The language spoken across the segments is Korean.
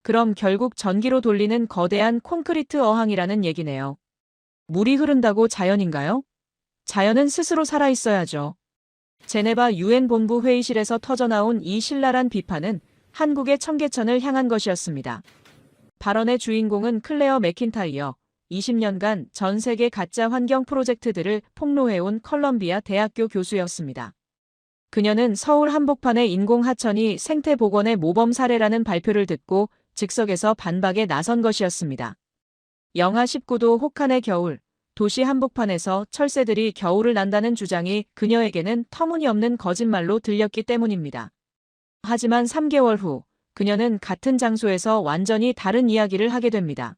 그럼 결국 전기로 돌리는 거대한 콘크리트 어항이라는 얘기네요. 물이 흐른다고 자연인가요? 자연은 스스로 살아있어야죠. 제네바 유엔 본부 회의실에서 터져나온 이 신랄한 비판은 한국의 청계천을 향한 것이었습니다. 발언의 주인공은 클레어 맥킨타이어, 20년간 전 세계 가짜 환경 프로젝트들을 폭로해온 컬럼비아 대학교 교수였습니다. 그녀는 서울 한복판의 인공 하천이 생태 복원의 모범 사례라는 발표를 듣고 즉석에서 반박에 나선 것이었습니다. 영하 19도 혹한의 겨울, 도시 한복판에서 철새들이 겨울을 난다는 주장이 그녀에게는 터무니없는 거짓말로 들렸기 때문입니다. 하지만 3개월 후, 그녀는 같은 장소에서 완전히 다른 이야기를 하게 됩니다.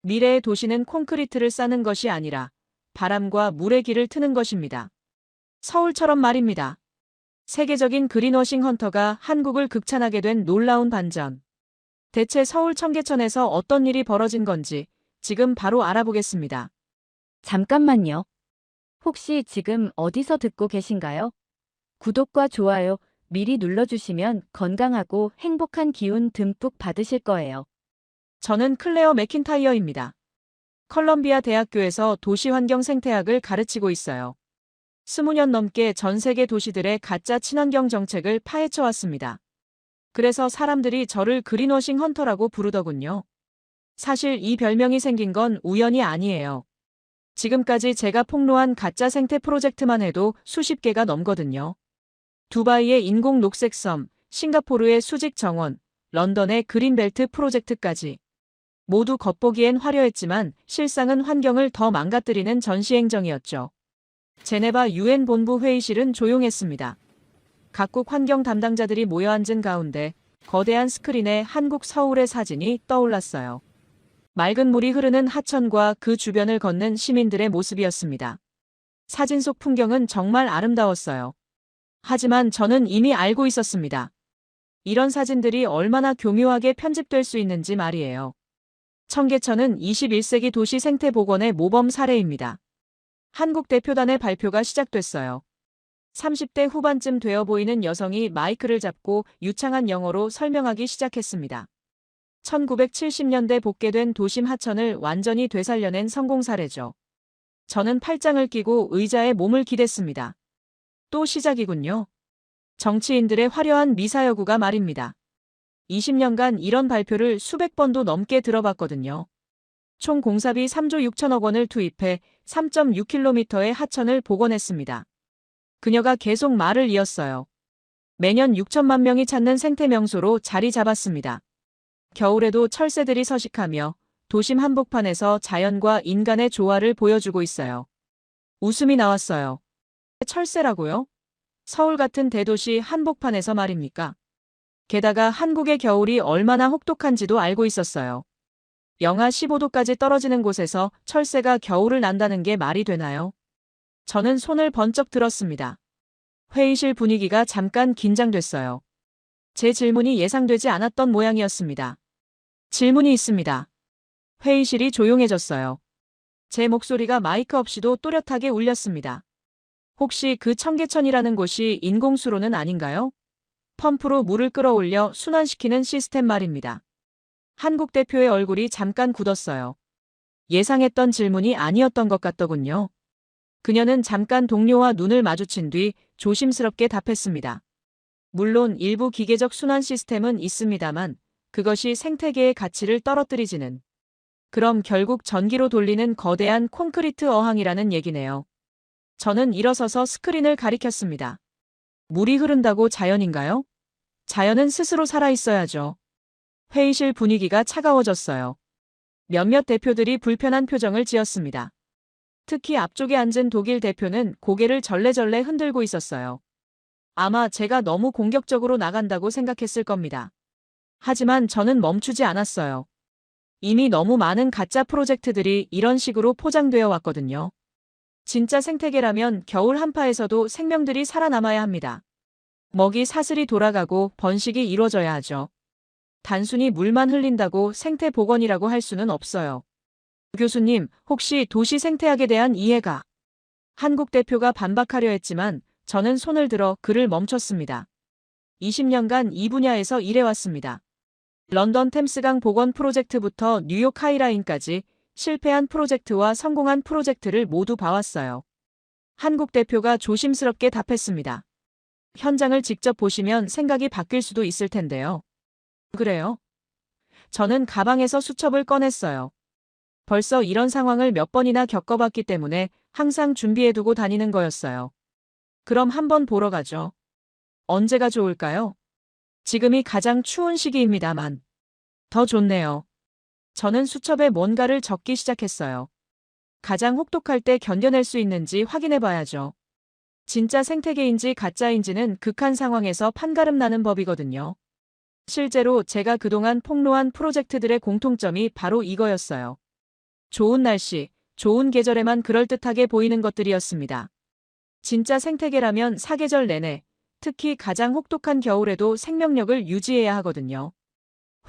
미래의 도시는 콘크리트를 싸는 것이 아니라 바람과 물의 길을 트는 것입니다. 서울처럼 말입니다. 세계적인 그린워싱 헌터가 한국을 극찬하게 된 놀라운 반전. 대체 서울 청계천에서 어떤 일이 벌어진 건지 지금 바로 알아보겠습니다. 잠깐만요. 혹시 지금 어디서 듣고 계신가요? 구독과 좋아요 미리 눌러주시면 건강하고 행복한 기운 듬뿍 받으실 거예요. 저는 클레어 맥킨타이어입니다. 컬럼비아 대학교에서 도시환경 생태학을 가르치고 있어요. 20년 넘게 전 세계 도시들의 가짜 친환경 정책을 파헤쳐 왔습니다. 그래서 사람들이 저를 그린워싱 헌터라고 부르더군요. 사실 이 별명이 생긴 건 우연이 아니에요. 지금까지 제가 폭로한 가짜 생태 프로젝트만 해도 수십 개가 넘거든요. 두바이의 인공 녹색섬, 싱가포르의 수직 정원, 런던의 그린벨트 프로젝트까지. 모두 겉보기엔 화려했지만 실상은 환경을 더 망가뜨리는 전시행정이었죠. 제네바 유엔 본부 회의실은 조용했습니다. 각국 환경 담당자들이 모여 앉은 가운데 거대한 스크린에 한국 서울의 사진이 떠올랐어요. 맑은 물이 흐르는 하천과 그 주변을 걷는 시민들의 모습이었습니다. 사진 속 풍경은 정말 아름다웠어요. 하지만 저는 이미 알고 있었습니다. 이런 사진들이 얼마나 교묘하게 편집될 수 있는지 말이에요. 청계천은 21세기 도시 생태 복원의 모범 사례입니다. 한국 대표단의 발표가 시작됐어요. 30대 후반쯤 되어 보이는 여성이 마이크를 잡고 유창한 영어로 설명하기 시작했습니다. 1970년대 복개된 도심 하천을 완전히 되살려낸 성공 사례죠. 저는 팔짱을 끼고 의자에 몸을 기댔습니다. 또 시작이군요. 정치인들의 화려한 미사여구가 말입니다. 20년간 이런 발표를 수백 번도 넘게 들어봤거든요. 총 공사비 3조 6천억 원을 투입해 3.6km의 하천을 복원했습니다. 그녀가 계속 말을 이었어요. 매년 6천만 명이 찾는 생태명소로 자리 잡았습니다. 겨울에도 철새들이 서식하며 도심 한복판에서 자연과 인간의 조화를 보여주고 있어요. 웃음이 나왔어요. 철새라고요? 서울 같은 대도시 한복판에서 말입니까? 게다가 한국의 겨울이 얼마나 혹독한지도 알고 있었어요. 영하 15도까지 떨어지는 곳에서 철새가 겨울을 난다는 게 말이 되나요? 저는 손을 번쩍 들었습니다. 회의실 분위기가 잠깐 긴장됐어요. 제 질문이 예상되지 않았던 모양이었습니다. 질문이 있습니다. 회의실이 조용해졌어요. 제 목소리가 마이크 없이도 또렷하게 울렸습니다. 혹시 그 청계천이라는 곳이 인공수로는 아닌가요? 펌프로 물을 끌어올려 순환시키는 시스템 말입니다. 한국 대표의 얼굴이 잠깐 굳었어요. 예상했던 질문이 아니었던 것 같더군요. 그녀는 잠깐 동료와 눈을 마주친 뒤 조심스럽게 답했습니다. 물론 일부 기계적 순환 시스템은 있습니다만 그것이 생태계의 가치를 떨어뜨리지는. 그럼 결국 전기로 돌리는 거대한 콘크리트 어항이라는 얘기네요. 저는 일어서서 스크린을 가리켰습니다. 물이 흐른다고 자연인가요? 자연은 스스로 살아있어야죠. 회의실 분위기가 차가워졌어요. 몇몇 대표들이 불편한 표정을 지었습니다. 특히 앞쪽에 앉은 독일 대표는 고개를 절레절레 흔들고 있었어요. 아마 제가 너무 공격적으로 나간다고 생각했을 겁니다. 하지만 저는 멈추지 않았어요. 이미 너무 많은 가짜 프로젝트들이 이런 식으로 포장되어 왔거든요. 진짜 생태계라면 겨울 한파에서도 생명들이 살아남아야 합니다. 먹이 사슬이 돌아가고 번식이 이루어져야 하죠. 단순히 물만 흘린다고 생태 복원이라고 할 수는 없어요. 교수님, 혹시 도시 생태학에 대한 이해가? 한국 대표가 반박하려 했지만 저는 손을 들어 그를 멈췄습니다. 20년간 이 분야에서 일해왔습니다. 런던 템스강 복원 프로젝트부터 뉴욕 하이라인까지 실패한 프로젝트와 성공한 프로젝트를 모두 봐왔어요. 한국 대표가 조심스럽게 답했습니다. 현장을 직접 보시면 생각이 바뀔 수도 있을 텐데요. 그래요? 저는 가방에서 수첩을 꺼냈어요. 벌써 이런 상황을 몇 번이나 겪어봤기 때문에 항상 준비해두고 다니는 거였어요. 그럼 한번 보러 가죠. 언제가 좋을까요? 지금이 가장 추운 시기입니다만. 더 좋네요. 저는 수첩에 뭔가를 적기 시작했어요. 가장 혹독할 때 견뎌낼 수 있는지 확인해 봐야죠. 진짜 생태계인지 가짜인지는 극한 상황에서 판가름 나는 법이거든요. 실제로 제가 그동안 폭로한 프로젝트들의 공통점이 바로 이거였어요. 좋은 날씨, 좋은 계절에만 그럴듯하게 보이는 것들이었습니다. 진짜 생태계라면 사계절 내내, 특히 가장 혹독한 겨울에도 생명력을 유지해야 하거든요.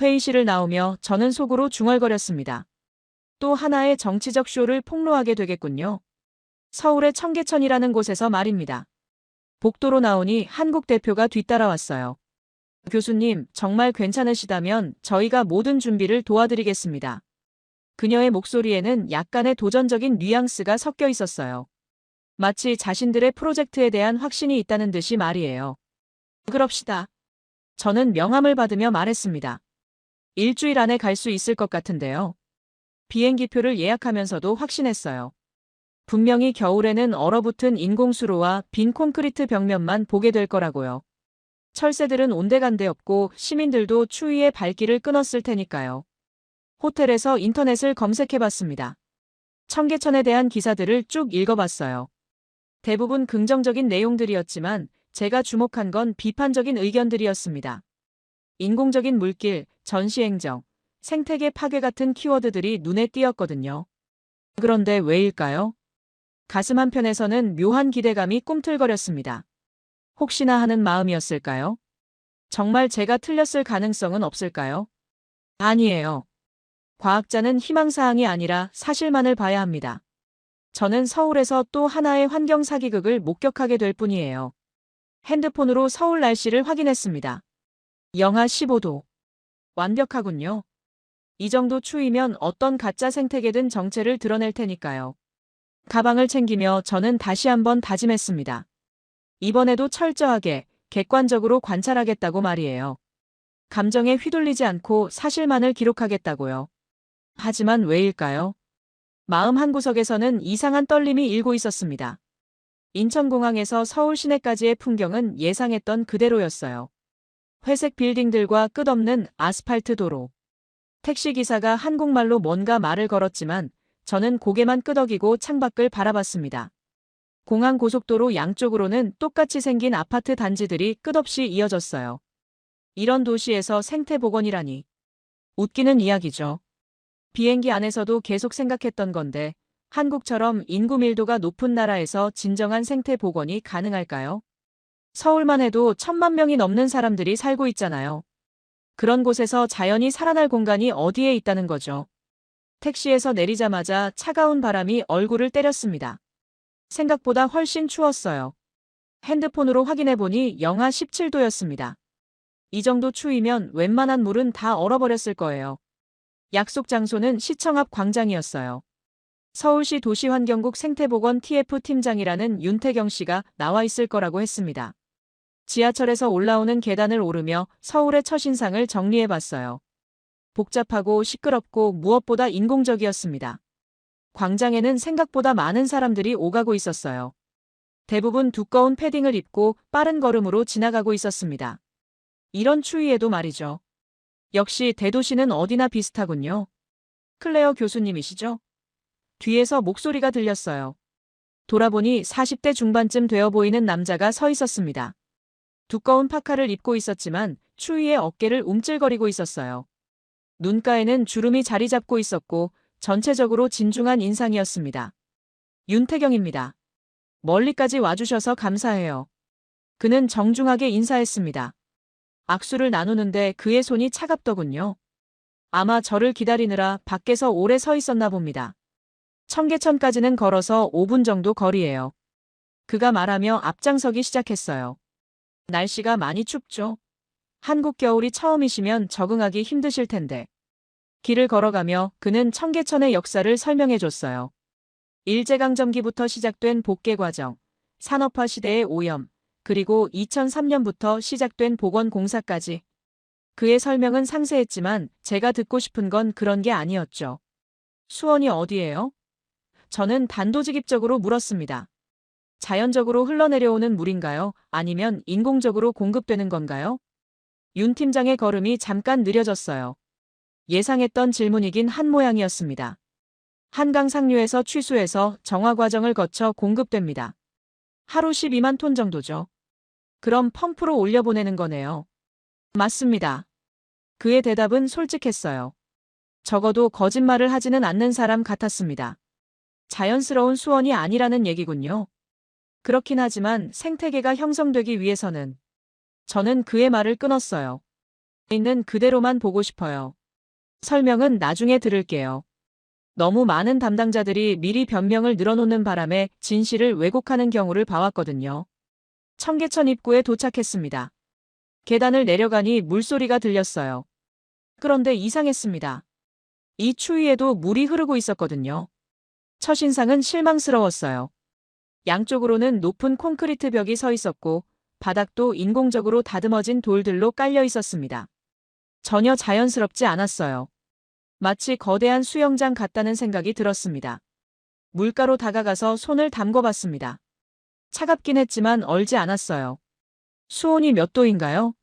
회의실을 나오며 저는 속으로 중얼거렸습니다. 또 하나의 정치적 쇼를 폭로하게 되겠군요. 서울의 청계천이라는 곳에서 말입니다. 복도로 나오니 한국 대표가 뒤따라왔어요. 교수님, 정말 괜찮으시다면 저희가 모든 준비를 도와드리겠습니다. 그녀의 목소리에는 약간의 도전적인 뉘앙스가 섞여 있었어요. 마치 자신들의 프로젝트에 대한 확신이 있다는 듯이 말이에요. 그럽시다. 저는 명함을 받으며 말했습니다. 일주일 안에 갈 수 있을 것 같은데요. 비행기표를 예약하면서도 확신했어요. 분명히 겨울에는 얼어붙은 인공수로와 빈 콘크리트 벽면만 보게 될 거라고요. 철새들은 온데간데 없고 시민들도 추위에 발길을 끊었을 테니까요. 호텔에서 인터넷을 검색해봤습니다. 청계천에 대한 기사들을 쭉 읽어봤어요. 대부분 긍정적인 내용들이었지만 제가 주목한 건 비판적인 의견들이었습니다. 인공적인 물길, 전시행정, 생태계 파괴 같은 키워드들이 눈에 띄었거든요. 그런데 왜일까요? 가슴 한편에서는 묘한 기대감이 꿈틀거렸습니다. 혹시나 하는 마음이었을까요? 정말 제가 틀렸을 가능성은 없을까요? 아니에요. 과학자는 희망사항이 아니라 사실만을 봐야 합니다. 저는 서울에서 또 하나의 환경 사기극을 목격하게 될 뿐이에요. 핸드폰으로 서울 날씨를 확인했습니다. 영하 15도. 완벽하군요. 이 정도 추위면 어떤 가짜 생태계든 정체를 드러낼 테니까요. 가방을 챙기며 저는 다시 한번 다짐했습니다. 이번에도 철저하게, 객관적으로 관찰하겠다고 말이에요. 감정에 휘둘리지 않고 사실만을 기록하겠다고요. 하지만 왜일까요? 마음 한구석에서는 이상한 떨림이 일고 있었습니다. 인천공항에서 서울 시내까지의 풍경은 예상했던 그대로였어요. 회색 빌딩들과 끝없는 아스팔트 도로. 택시기사가 한국말로 뭔가 말을 걸었지만 저는 고개만 끄덕이고 창밖을 바라봤습니다. 공항 고속도로 양쪽으로는 똑같이 생긴 아파트 단지들이 끝없이 이어졌어요. 이런 도시에서 생태복원이라니. 웃기는 이야기죠. 비행기 안에서도 계속 생각했던 건데 한국처럼 인구 밀도가 높은 나라에서 진정한 생태복원이 가능할까요? 서울만 해도 1,000만 명이 넘는 사람들이 살고 있잖아요. 그런 곳에서 자연이 살아날 공간이 어디에 있다는 거죠. 택시에서 내리자마자 차가운 바람이 얼굴을 때렸습니다. 생각보다 훨씬 추웠어요. 핸드폰으로 확인해보니 영하 17도였습니다. 이 정도 추위면 웬만한 물은 다 얼어버렸을 거예요. 약속 장소는 시청 앞 광장이었어요. 서울시 도시환경국 생태복원 TF 팀장이라는 윤태경 씨가 나와 있을 거라고 했습니다. 지하철에서 올라오는 계단을 오르며 서울의 첫인상을 정리해봤어요. 복잡하고 시끄럽고 무엇보다 인공적이었습니다. 광장에는 생각보다 많은 사람들이 오가고 있었어요. 대부분 두꺼운 패딩을 입고 빠른 걸음으로 지나가고 있었습니다. 이런 추위에도 말이죠. 역시 대도시는 어디나 비슷하군요. 클레어 교수님이시죠? 뒤에서 목소리가 들렸어요. 돌아보니 40대 중반쯤 되어 보이는 남자가 서 있었습니다. 두꺼운 파카를 입고 있었지만 추위에 어깨를 움찔거리고 있었어요. 눈가에는 주름이 자리 잡고 있었고 전체적으로 진중한 인상이었습니다. 윤태경입니다. 멀리까지 와주셔서 감사해요. 그는 정중하게 인사했습니다. 악수를 나누는데 그의 손이 차갑더군요. 아마 저를 기다리느라 밖에서 오래 서 있었나 봅니다. 청계천까지는 걸어서 5분 정도 거리예요. 그가 말하며 앞장서기 시작했어요. 날씨가 많이 춥죠? 한국 겨울이 처음이시면 적응하기 힘드실 텐데. 길을 걸어가며 그는 청계천의 역사를 설명해 줬어요. 일제강점기부터 시작된 복개 과정, 산업화 시대의 오염, 그리고 2003년부터 시작된 복원공사까지. 그의 설명은 상세했지만 제가 듣고 싶은 건 그런 게 아니었죠. 수원이 어디예요? 저는 단도직입적으로 물었습니다. 자연적으로 흘러내려오는 물인가요? 아니면 인공적으로 공급되는 건가요? 윤 팀장의 걸음이 잠깐 느려졌어요. 예상했던 질문이긴 한 모양이었습니다. 한강 상류에서 취수해서 정화 과정을 거쳐 공급됩니다. 하루 12만 톤 정도죠. 그럼 펌프로 올려보내는 거네요. 맞습니다. 그의 대답은 솔직했어요. 적어도 거짓말을 하지는 않는 사람 같았습니다. 자연스러운 수원이 아니라는 얘기군요. 그렇긴 하지만 생태계가 형성되기 위해서는 저는 그의 말을 끊었어요. 있는 그대로만 보고 싶어요. 설명은 나중에 들을게요. 너무 많은 담당자들이 미리 변명을 늘어놓는 바람에 진실을 왜곡하는 경우를 봐왔거든요. 청계천 입구에 도착했습니다. 계단을 내려가니 물소리가 들렸어요. 그런데 이상했습니다. 이 추위에도 물이 흐르고 있었거든요. 첫인상은 실망스러웠어요. 양쪽으로는 높은 콘크리트 벽이 서 있었고 바닥도 인공적으로 다듬어진 돌들로 깔려 있었습니다. 전혀 자연스럽지 않았어요. 마치 거대한 수영장 같다는 생각이 들었습니다. 물가로 다가가서 손을 담궈봤습니다. 차갑긴 했지만 얼지 않았어요. 수온이 몇 도인가요?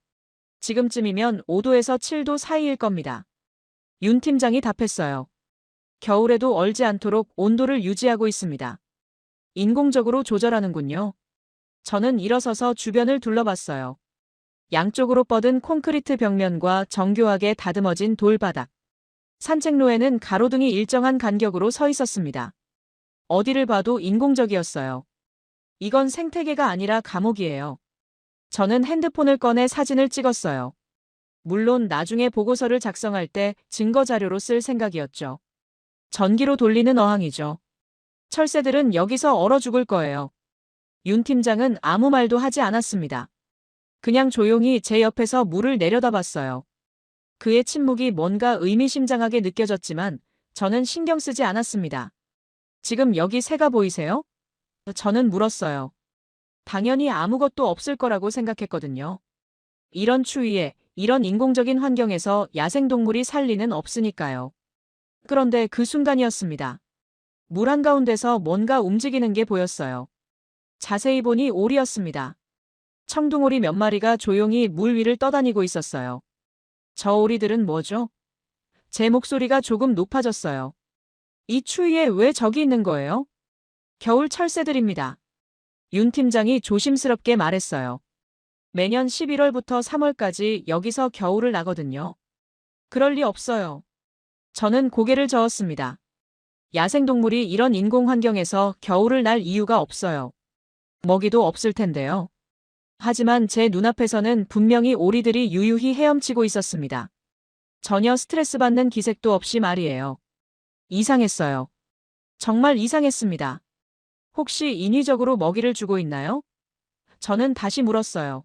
지금쯤이면 5도에서 7도 사이일 겁니다. 윤 팀장이 답했어요. 겨울에도 얼지 않도록 온도를 유지하고 있습니다. 인공적으로 조절하는군요. 저는 일어서서 주변을 둘러봤어요. 양쪽으로 뻗은 콘크리트 벽면과 정교하게 다듬어진 돌바닥. 산책로에는 가로등이 일정한 간격으로 서 있었습니다. 어디를 봐도 인공적이었어요. 이건 생태계가 아니라 감옥이에요. 저는 핸드폰을 꺼내 사진을 찍었어요. 물론 나중에 보고서를 작성할 때 증거 자료로 쓸 생각이었죠. 전기로 돌리는 어항이죠. 철새들은 여기서 얼어 죽을 거예요. 윤 팀장은 아무 말도 하지 않았습니다. 그냥 조용히 제 옆에서 물을 내려다봤어요. 그의 침묵이 뭔가 의미심장하게 느껴졌지만 저는 신경 쓰지 않았습니다. 지금 여기 새가 보이세요? 저는 물었어요. 당연히 아무것도 없을 거라고 생각했거든요. 이런 추위에, 이런 인공적인 환경에서 야생동물이 살 리는 없으니까요. 그런데 그 순간이었습니다. 물 한가운데서 뭔가 움직이는 게 보였어요. 자세히 보니 오리였습니다. 청둥오리 몇 마리가 조용히 물 위를 떠다니고 있었어요. 저 오리들은 뭐죠? 제 목소리가 조금 높아졌어요. 이 추위에 왜 저기 있는 거예요? 겨울 철새들입니다. 윤 팀장이 조심스럽게 말했어요. 매년 11월부터 3월까지 여기서 겨울을 나거든요. 그럴 리 없어요. 저는 고개를 저었습니다. 야생동물이 이런 인공 환경에서 겨울을 날 이유가 없어요. 먹이도 없을 텐데요. 하지만 제 눈앞에서는 분명히 오리들이 유유히 헤엄치고 있었습니다. 전혀 스트레스 받는 기색도 없이 말이에요. 이상했어요. 정말 이상했습니다. 혹시 인위적으로 먹이를 주고 있나요? 저는 다시 물었어요.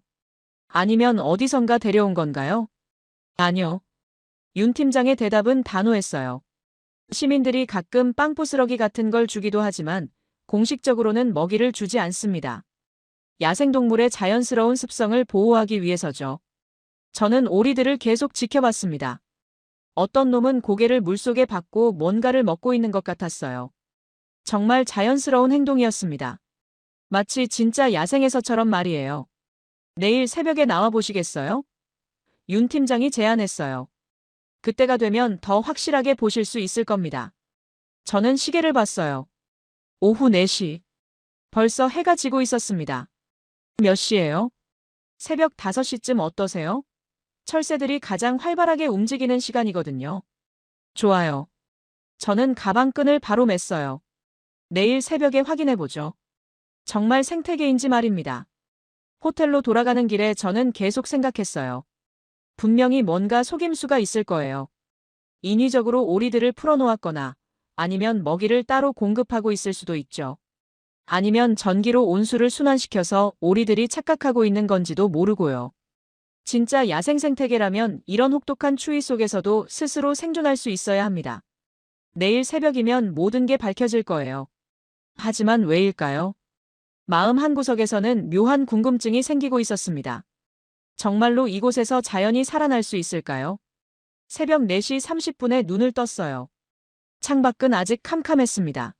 아니면 어디선가 데려온 건가요? 아니요. 윤 팀장의 대답은 단호했어요. 시민들이 가끔 빵 부스러기 같은 걸 주기도 하지만 공식적으로는 먹이를 주지 않습니다. 야생동물의 자연스러운 습성을 보호하기 위해서죠. 저는 오리들을 계속 지켜봤습니다. 어떤 놈은 고개를 물속에 받고 뭔가를 먹고 있는 것 같았어요. 정말 자연스러운 행동이었습니다. 마치 진짜 야생에서처럼 말이에요. 내일 새벽에 나와 보시겠어요? 윤 팀장이 제안했어요. 그때가 되면 더 확실하게 보실 수 있을 겁니다. 저는 시계를 봤어요. 오후 4시. 벌써 해가 지고 있었습니다. 몇 시예요? 새벽 5시쯤 어떠세요? 철새들이 가장 활발하게 움직이는 시간이거든요. 좋아요. 저는 가방끈을 바로 맸어요. 내일 새벽에 확인해보죠. 정말 생태계인지 말입니다. 호텔로 돌아가는 길에 저는 계속 생각했어요. 분명히 뭔가 속임수가 있을 거예요. 인위적으로 오리들을 풀어놓았거나 아니면 먹이를 따로 공급하고 있을 수도 있죠. 아니면 전기로 온수를 순환시켜서 오리들이 착각하고 있는 건지도 모르고요. 진짜 야생 생태계라면 이런 혹독한 추위 속에서도 스스로 생존할 수 있어야 합니다. 내일 새벽이면 모든 게 밝혀질 거예요. 하지만 왜일까요? 마음 한구석에서는 묘한 궁금증이 생기고 있었습니다. 정말로 이곳에서 자연이 살아날 수 있을까요? 새벽 4시 30분에 눈을 떴어요. 창밖은 아직 캄캄했습니다.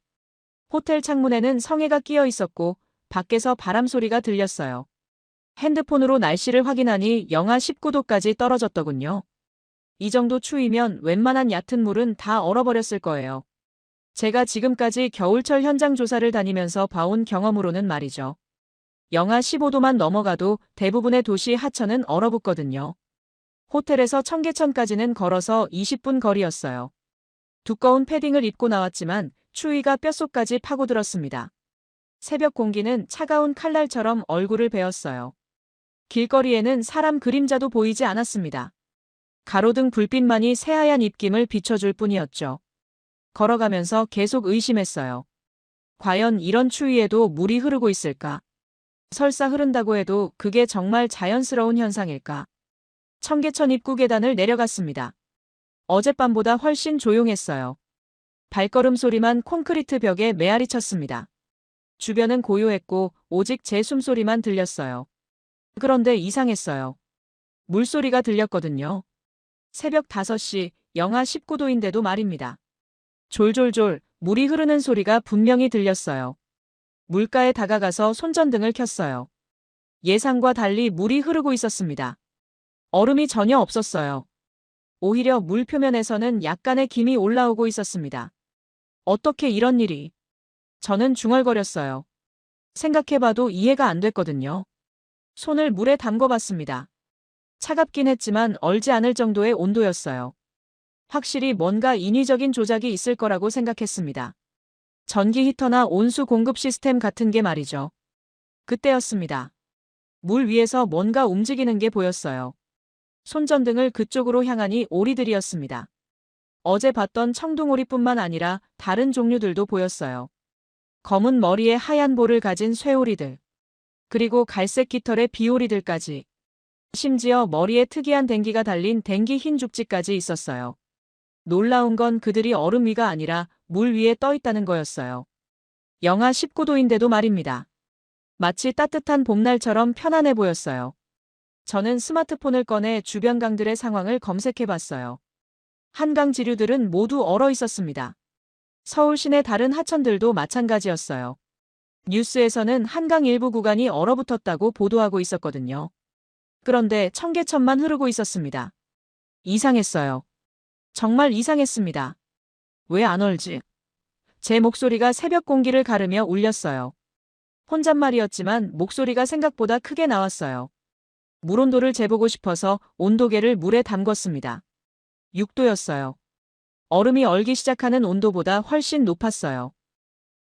호텔 창문에는 성에가 끼어 있었고 밖에서 바람 소리가 들렸어요. 핸드폰으로 날씨를 확인하니 영하 19도까지 떨어졌더군요. 이 정도 추위면 웬만한 얕은 물은 다 얼어버렸을 거예요. 제가 지금까지 겨울철 현장 조사를 다니면서 봐온 경험으로는 말이죠. 영하 15도만 넘어가도 대부분의 도시 하천은 얼어붙거든요. 호텔에서 청계천까지는 걸어서 20분 거리였어요. 두꺼운 패딩을 입고 나왔지만 추위가 뼛속까지 파고들었습니다. 새벽 공기는 차가운 칼날처럼 얼굴을 베었어요. 길거리에는 사람 그림자도 보이지 않았습니다. 가로등 불빛만이 새하얀 입김을 비춰줄 뿐이었죠. 걸어가면서 계속 의심했어요. 과연 이런 추위에도 물이 흐르고 있을까? 설사 흐른다고 해도 그게 정말 자연스러운 현상일까? 청계천 입구 계단을 내려갔습니다. 어젯밤보다 훨씬 조용했어요. 발걸음 소리만 콘크리트 벽에 메아리 쳤습니다. 주변은 고요했고 오직 제 숨소리만 들렸어요. 그런데 이상했어요. 물소리가 들렸거든요. 새벽 5시, 영하 19도인데도 말입니다. 졸졸졸 물이 흐르는 소리가 분명히 들렸어요. 물가에 다가가서 손전등을 켰어요. 예상과 달리 물이 흐르고 있었습니다. 얼음이 전혀 없었어요. 오히려 물 표면에서는 약간의 김이 올라오고 있었습니다. 어떻게 이런 일이? 저는 중얼거렸어요. 생각해봐도 이해가 안 됐거든요. 손을 물에 담궈봤습니다. 차갑긴 했지만 얼지 않을 정도의 온도였어요. 확실히 뭔가 인위적인 조작이 있을 거라고 생각했습니다. 전기 히터나 온수 공급 시스템 같은 게 말이죠. 그때였습니다. 물 위에서 뭔가 움직이는 게 보였어요. 손전등을 그쪽으로 향하니 오리들이었습니다. 어제 봤던 청둥오리뿐만 아니라 다른 종류들도 보였어요. 검은 머리에 하얀 볼을 가진 쇠오리들. 그리고 갈색 깃털의 비오리들까지. 심지어 머리에 특이한 댕기가 달린 댕기 흰 죽지까지 있었어요. 놀라운 건 그들이 얼음 위가 아니라 물 위에 떠 있다는 거였어요. 영하 19도인데도 말입니다. 마치 따뜻한 봄날처럼 편안해 보였어요. 저는 스마트폰을 꺼내 주변 강들의 상황을 검색해 봤어요. 한강 지류들은 모두 얼어 있었습니다. 서울 시내 다른 하천들도 마찬가지였어요. 뉴스에서는 한강 일부 구간이 얼어붙었다고 보도하고 있었거든요. 그런데 청계천만 흐르고 있었습니다. 이상했어요. 정말 이상했습니다. 왜 안 얼지? 제 목소리가 새벽 공기를 가르며 울렸어요. 혼잣말이었지만 목소리가 생각보다 크게 나왔어요. 물 온도를 재보고 싶어서 온도계를 물에 담궜습니다. 6도였어요. 얼음이 얼기 시작하는 온도보다 훨씬 높았어요.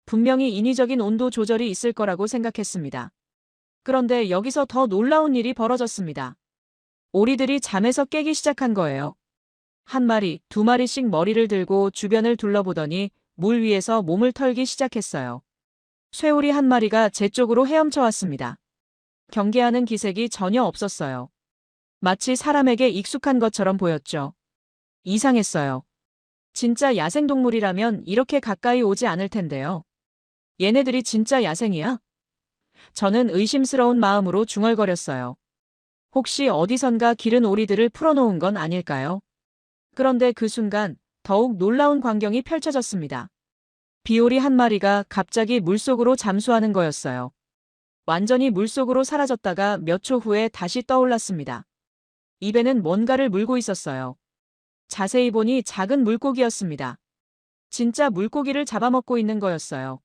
분명히 인위적인 온도 조절이 있을 거라고 생각했습니다. 그런데 여기서 더 놀라운 일이 벌어졌습니다. 오리들이 잠에서 깨기 시작한 거예요. 한 마리, 두 마리씩 머리를 들고 주변을 둘러보더니 물 위에서 몸을 털기 시작했어요. 쇠오리 한 마리가 제 쪽으로 헤엄쳐 왔습니다. 경계하는 기색이 전혀 없었어요. 마치 사람에게 익숙한 것처럼 보였죠. 이상했어요. 진짜 야생동물이라면 이렇게 가까이 오지 않을 텐데요. 얘네들이 진짜 야생이야? 저는 의심스러운 마음으로 중얼거렸어요. 혹시 어디선가 기른 오리들을 풀어놓은 건 아닐까요? 그런데 그 순간 더욱 놀라운 광경이 펼쳐졌습니다. 비오리 한 마리가 갑자기 물속으로 잠수하는 거였어요. 완전히 물속으로 사라졌다가 몇 초 후에 다시 떠올랐습니다. 입에는 뭔가를 물고 있었어요. 자세히 보니 작은 물고기였습니다. 진짜 물고기를 잡아먹고 있는 거였어요.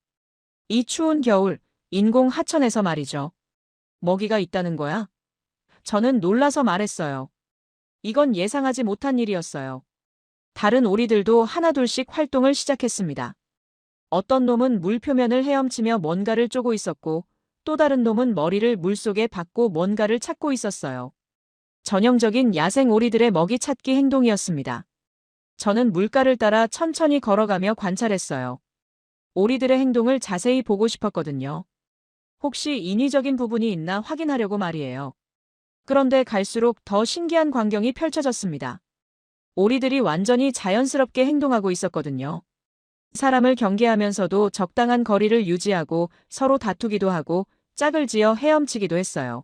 이 추운 겨울, 인공 하천에서 말이죠. 먹이가 있다는 거야? 저는 놀라서 말했어요. 이건 예상하지 못한 일이었어요. 다른 오리들도 하나둘씩 활동을 시작했습니다. 어떤 놈은 물 표면을 헤엄치며 뭔가를 쪼고 있었고 또 다른 놈은 머리를 물속에 박고 뭔가를 찾고 있었어요. 전형적인 야생 오리들의 먹이 찾기 행동이었습니다. 저는 물가를 따라 천천히 걸어가며 관찰했어요. 오리들의 행동을 자세히 보고 싶었거든요. 혹시 인위적인 부분이 있나 확인하려고 말이에요. 그런데 갈수록 더 신기한 광경이 펼쳐졌습니다. 오리들이 완전히 자연스럽게 행동하고 있었거든요. 사람을 경계하면서도 적당한 거리를 유지하고 서로 다투기도 하고 짝을 지어 헤엄치기도 했어요.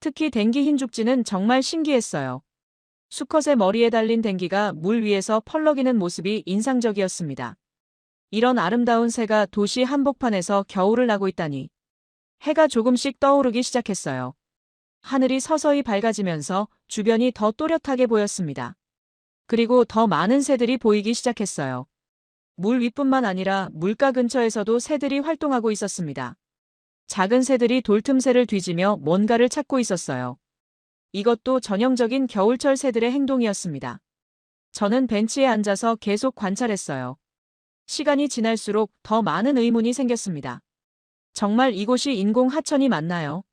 특히 댕기 흰죽지는 정말 신기했어요. 수컷의 머리에 달린 댕기가 물 위에서 펄럭이는 모습이 인상적이었습니다. 이런 아름다운 새가 도시 한복판에서 겨울을 나고 있다니. 해가 조금씩 떠오르기 시작했어요. 하늘이 서서히 밝아지면서 주변이 더 또렷하게 보였습니다. 그리고 더 많은 새들이 보이기 시작했어요. 물 윗뿐만 아니라 물가 근처에서도 새들이 활동하고 있었습니다. 작은 새들이 돌틈새를 뒤지며 뭔가를 찾고 있었어요. 이것도 전형적인 겨울철 새들의 행동이었습니다. 저는 벤치에 앉아서 계속 관찰했어요. 시간이 지날수록 더 많은 의문이 생겼습니다. 정말 이곳이 인공 하천이 맞나요?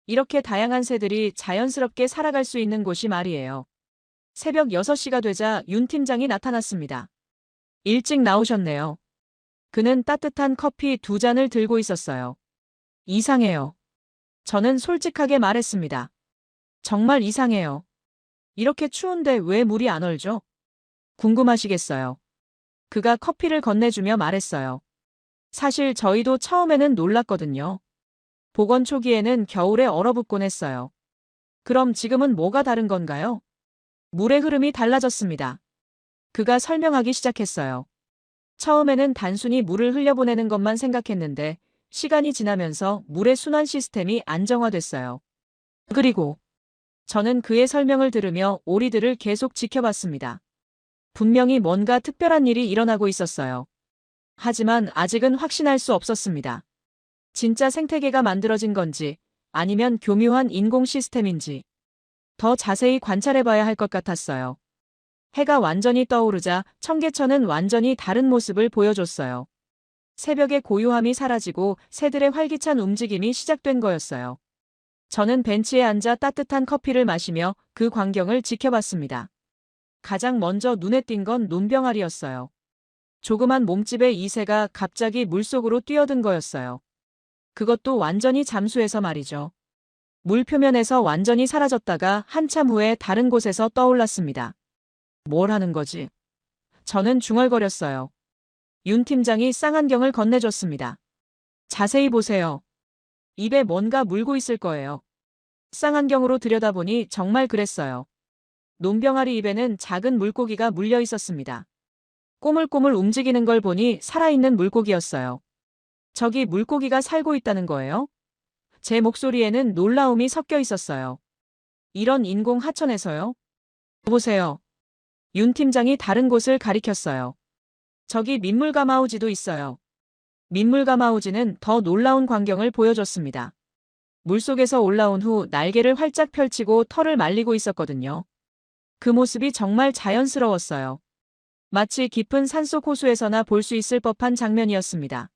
이렇게 다양한 새들이 자연스럽게 살아갈 수 있는 곳이 말이에요. 새벽 6시가 되자 윤 팀장이 나타났습니다. 일찍 나오셨네요. 그는 따뜻한 커피 2잔을 들고 있었어요. 이상해요. 저는 솔직하게 말했습니다. 정말 이상해요. 이렇게 추운데 왜 물이 안 얼죠? 궁금하시겠어요. 그가 커피를 건네주며 말했어요. 사실 저희도 처음에는 놀랐거든요. 복원 초기에는 겨울에 얼어붙곤 했어요. 그럼 지금은 뭐가 다른 건가요? 물의 흐름이 달라졌습니다. 그가 설명하기 시작했어요. 처음에는 단순히 물을 흘려보내는 것만 생각했는데 시간이 지나면서 물의 순환 시스템이 안정화됐어요. 그리고 저는 그의 설명을 들으며 오리들을 계속 지켜봤습니다. 분명히 뭔가 특별한 일이 일어나고 있었어요. 하지만 아직은 확신할 수 없었습니다. 진짜 생태계가 만들어진 건지 아니면 교묘한 인공 시스템인지 더 자세히 관찰해봐야 할 것 같았어요. 해가 완전히 떠오르자 청계천은 완전히 다른 모습을 보여줬어요. 새벽의 고요함이 사라지고 새들의 활기찬 움직임이 시작된 거였어요. 저는 벤치에 앉아 따뜻한 커피를 마시며 그 광경을 지켜봤습니다. 가장 먼저 눈에 띈 건 논병아리였어요. 조그만 몸집의 이 새가 갑자기 물속으로 뛰어든 거였어요. 그것도 완전히 잠수해서 말이죠. 물 표면에서 완전히 사라졌다가 한참 후에 다른 곳에서 떠올랐습니다. 뭘 하는 거지? 저는 중얼거렸어요. 윤 팀장이 쌍안경을 건네줬습니다. 자세히 보세요. 입에 뭔가 물고 있을 거예요. 쌍안경으로 들여다보니 정말 그랬어요. 논병아리 입에는 작은 물고기가 물려 있었습니다. 꼬물꼬물 움직이는 걸 보니 살아있는 물고기였어요. 저기 물고기가 살고 있다는 거예요? 제 목소리에는 놀라움이 섞여 있었어요. 이런 인공 하천에서요? 보세요. 윤 팀장이 다른 곳을 가리켰어요. 저기 민물가마우지도 있어요. 민물가마우지는 더 놀라운 광경을 보여줬습니다. 물속에서 올라온 후 날개를 활짝 펼치고 털을 말리고 있었거든요. 그 모습이 정말 자연스러웠어요. 마치 깊은 산속 호수에서나 볼 수 있을 법한 장면이었습니다.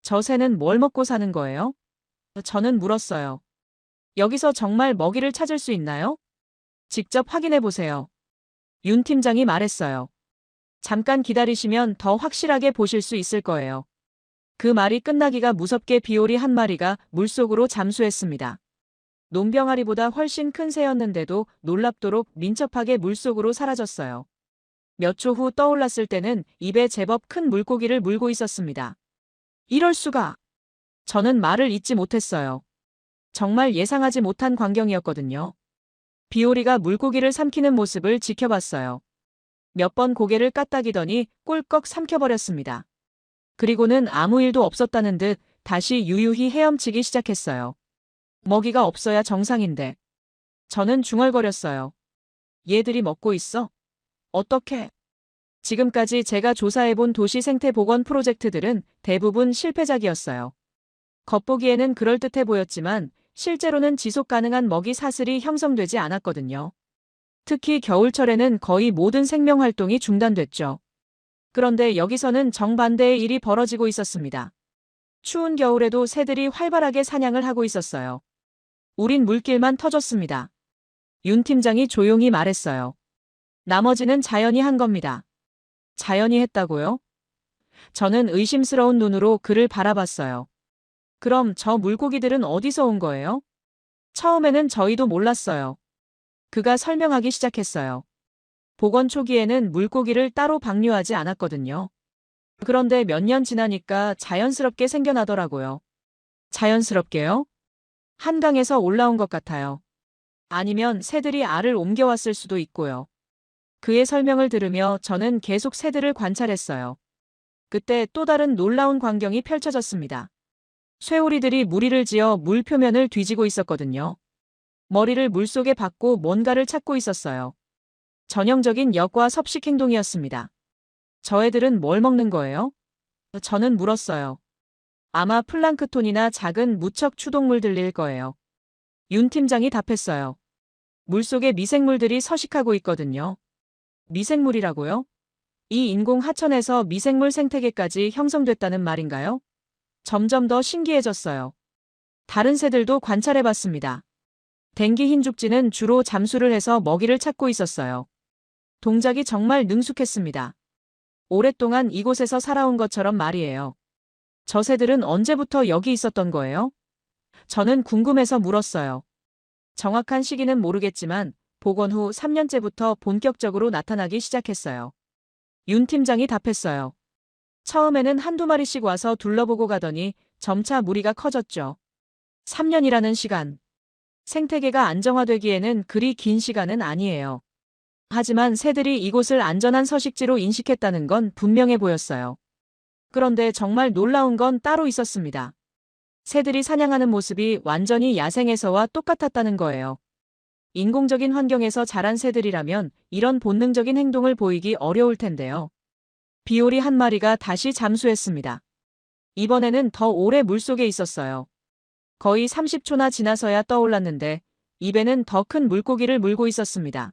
저 새는 뭘 먹고 사는 거예요? 저는 물었어요. 여기서 정말 먹이를 찾을 수 있나요? 직접 확인해 보세요. 윤 팀장이 말했어요. 잠깐 기다리시면 더 확실하게 보실 수 있을 거예요. 그 말이 끝나기가 무섭게 비오리 한 마리가 물속으로 잠수했습니다. 논병아리보다 훨씬 큰 새였는데도 놀랍도록 민첩하게 물속으로 사라졌어요. 몇 초 후 떠올랐을 때는 입에 제법 큰 물고기를 물고 있었습니다. 이럴 수가. 저는 말을 잇지 못했어요. 정말 예상하지 못한 광경이었거든요. 비오리가 물고기를 삼키는 모습을 지켜봤어요. 몇 번 고개를 까딱이더니 꿀꺽 삼켜버렸습니다. 그리고는 아무 일도 없었다는 듯 다시 유유히 헤엄치기 시작했어요. 먹이가 없어야 정상인데. 저는 중얼거렸어요. 얘들이 먹고 있어? 어떻게? 지금까지 제가 조사해본 도시 생태 복원 프로젝트들은 대부분 실패작이었어요. 겉보기에는 그럴듯해 보였지만 실제로는 지속 가능한 먹이 사슬이 형성되지 않았거든요. 특히 겨울철에는 거의 모든 생명 활동이 중단됐죠. 그런데 여기서는 정반대의 일이 벌어지고 있었습니다. 추운 겨울에도 새들이 활발하게 사냥을 하고 있었어요. 우린 물길만 터줬습니다. 윤 팀장이 조용히 말했어요. 나머지는 자연이 한 겁니다. 자연이 했다고요? 저는 의심스러운 눈으로 그를 바라봤어요. 그럼 저 물고기들은 어디서 온 거예요? 처음에는 저희도 몰랐어요. 그가 설명하기 시작했어요. 복원 초기에는 물고기를 따로 방류하지 않았거든요. 그런데 몇 년 지나니까 자연스럽게 생겨나더라고요. 자연스럽게요? 한강에서 올라온 것 같아요. 아니면 새들이 알을 옮겨왔을 수도 있고요. 그의 설명을 들으며 저는 계속 새들을 관찰했어요. 그때 또 다른 놀라운 광경이 펼쳐졌습니다. 쇠오리들이 무리를 지어 물 표면을 뒤지고 있었거든요. 머리를 물속에 박고 뭔가를 찾고 있었어요. 전형적인 역과 섭식 행동이었습니다. 저 애들은 뭘 먹는 거예요? 저는 물었어요. 아마 플랑크톤이나 작은 무척 추동물들일 거예요. 윤 팀장이 답했어요. 물속에 미생물들이 서식하고 있거든요. 미생물이라고요? 이 인공 하천에서 미생물 생태계까지 형성됐다는 말인가요? 점점 더 신기해졌어요. 다른 새들도 관찰해봤습니다. 댕기 흰죽지는 주로 잠수를 해서 먹이를 찾고 있었어요. 동작이 정말 능숙했습니다. 오랫동안 이곳에서 살아온 것처럼 말이에요. 저 새들은 언제부터 여기 있었던 거예요? 저는 궁금해서 물었어요. 정확한 시기는 모르겠지만 복원 후 3년째부터 본격적으로 나타나기 시작했어요. 윤 팀장이 답했어요. 처음에는 한두 마리씩 와서 둘러보고 가더니 점차 무리가 커졌죠. 3년이라는 시간. 생태계가 안정화되기에는 그리 긴 시간은 아니에요. 하지만 새들이 이곳을 안전한 서식지로 인식했다는 건 분명해 보였어요. 그런데 정말 놀라운 건 따로 있었습니다. 새들이 사냥하는 모습이 완전히 야생에서와 똑같았다는 거예요. 인공적인 환경에서 자란 새들이라면 이런 본능적인 행동을 보이기 어려울 텐데요. 비오리 한 마리가 다시 잠수했습니다. 이번에는 더 오래 물속에 있었어요. 거의 30초나 지나서야 떠올랐는데 입에는 더 큰 물고기를 물고 있었습니다.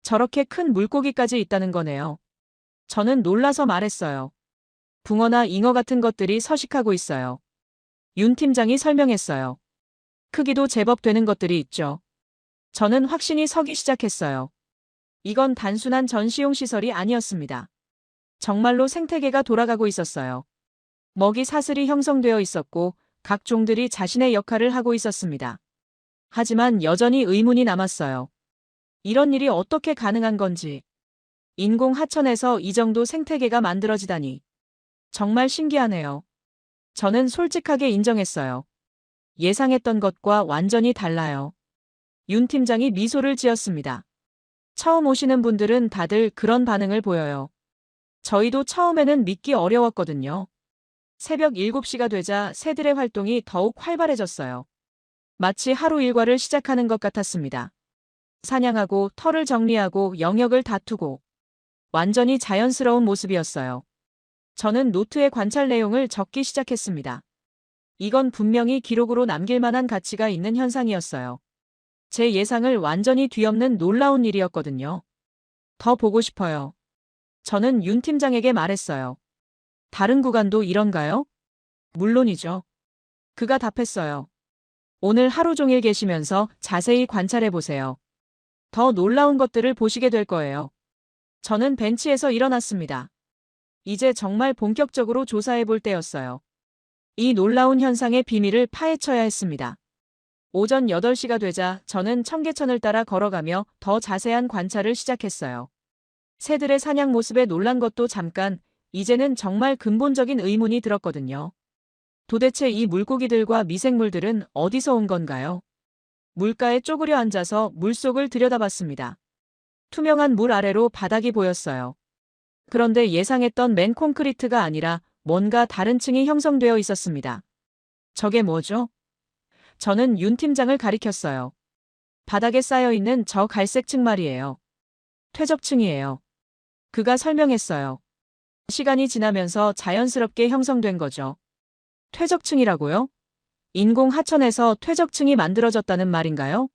저렇게 큰 물고기까지 있다는 거네요. 저는 놀라서 말했어요. 붕어나 잉어 같은 것들이 서식하고 있어요. 윤 팀장이 설명했어요. 크기도 제법 되는 것들이 있죠. 저는 확신이 서기 시작했어요. 이건 단순한 전시용 시설이 아니었습니다. 정말로 생태계가 돌아가고 있었어요. 먹이 사슬이 형성되어 있었고 각 종들이 자신의 역할을 하고 있었습니다. 하지만 여전히 의문이 남았어요. 이런 일이 어떻게 가능한 건지. 인공 하천에서 이 정도 생태계가 만들어지다니. 정말 신기하네요. 저는 솔직하게 인정했어요. 예상했던 것과 완전히 달라요. 윤 팀장이 미소를 지었습니다. 처음 오시는 분들은 다들 그런 반응을 보여요. 저희도 처음에는 믿기 어려웠거든요. 새벽 7시가 되자 새들의 활동이 더욱 활발해졌어요. 마치 하루 일과를 시작하는 것 같았습니다. 사냥하고 털을 정리하고 영역을 다투고 완전히 자연스러운 모습이었어요. 저는 노트에 관찰 내용을 적기 시작했습니다. 이건 분명히 기록으로 남길 만한 가치가 있는 현상이었어요. 제 예상을 완전히 뒤엎는 놀라운 일이었거든요. 더 보고 싶어요. 저는 윤 팀장에게 말했어요. 다른 구간도 이런가요? 물론이죠. 그가 답했어요. 오늘 하루 종일 계시면서 자세히 관찰해 보세요. 더 놀라운 것들을 보시게 될 거예요. 저는 벤치에서 일어났습니다. 이제 정말 본격적으로 조사해 볼 때였어요. 이 놀라운 현상의 비밀을 파헤쳐야 했습니다. 오전 8시가 되자 저는 청계천을 따라 걸어가며 더 자세한 관찰을 시작했어요. 새들의 사냥 모습에 놀란 것도 잠깐, 이제는 정말 근본적인 의문이 들었거든요. 도대체 이 물고기들과 미생물들은 어디서 온 건가요? 물가에 쪼그려 앉아서 물속을 들여다봤습니다. 투명한 물 아래로 바닥이 보였어요. 그런데 예상했던 맨 콘크리트가 아니라 뭔가 다른 층이 형성되어 있었습니다. 저게 뭐죠? 저는 윤 팀장을 가리켰어요. 바닥에 쌓여있는 저 갈색 층 말이에요. 퇴적층이에요. 그가 설명했어요. 시간이 지나면서 자연스럽게 형성된 거죠. 퇴적층이라고요? 인공 하천에서 퇴적층이 만들어졌다는 말인가요?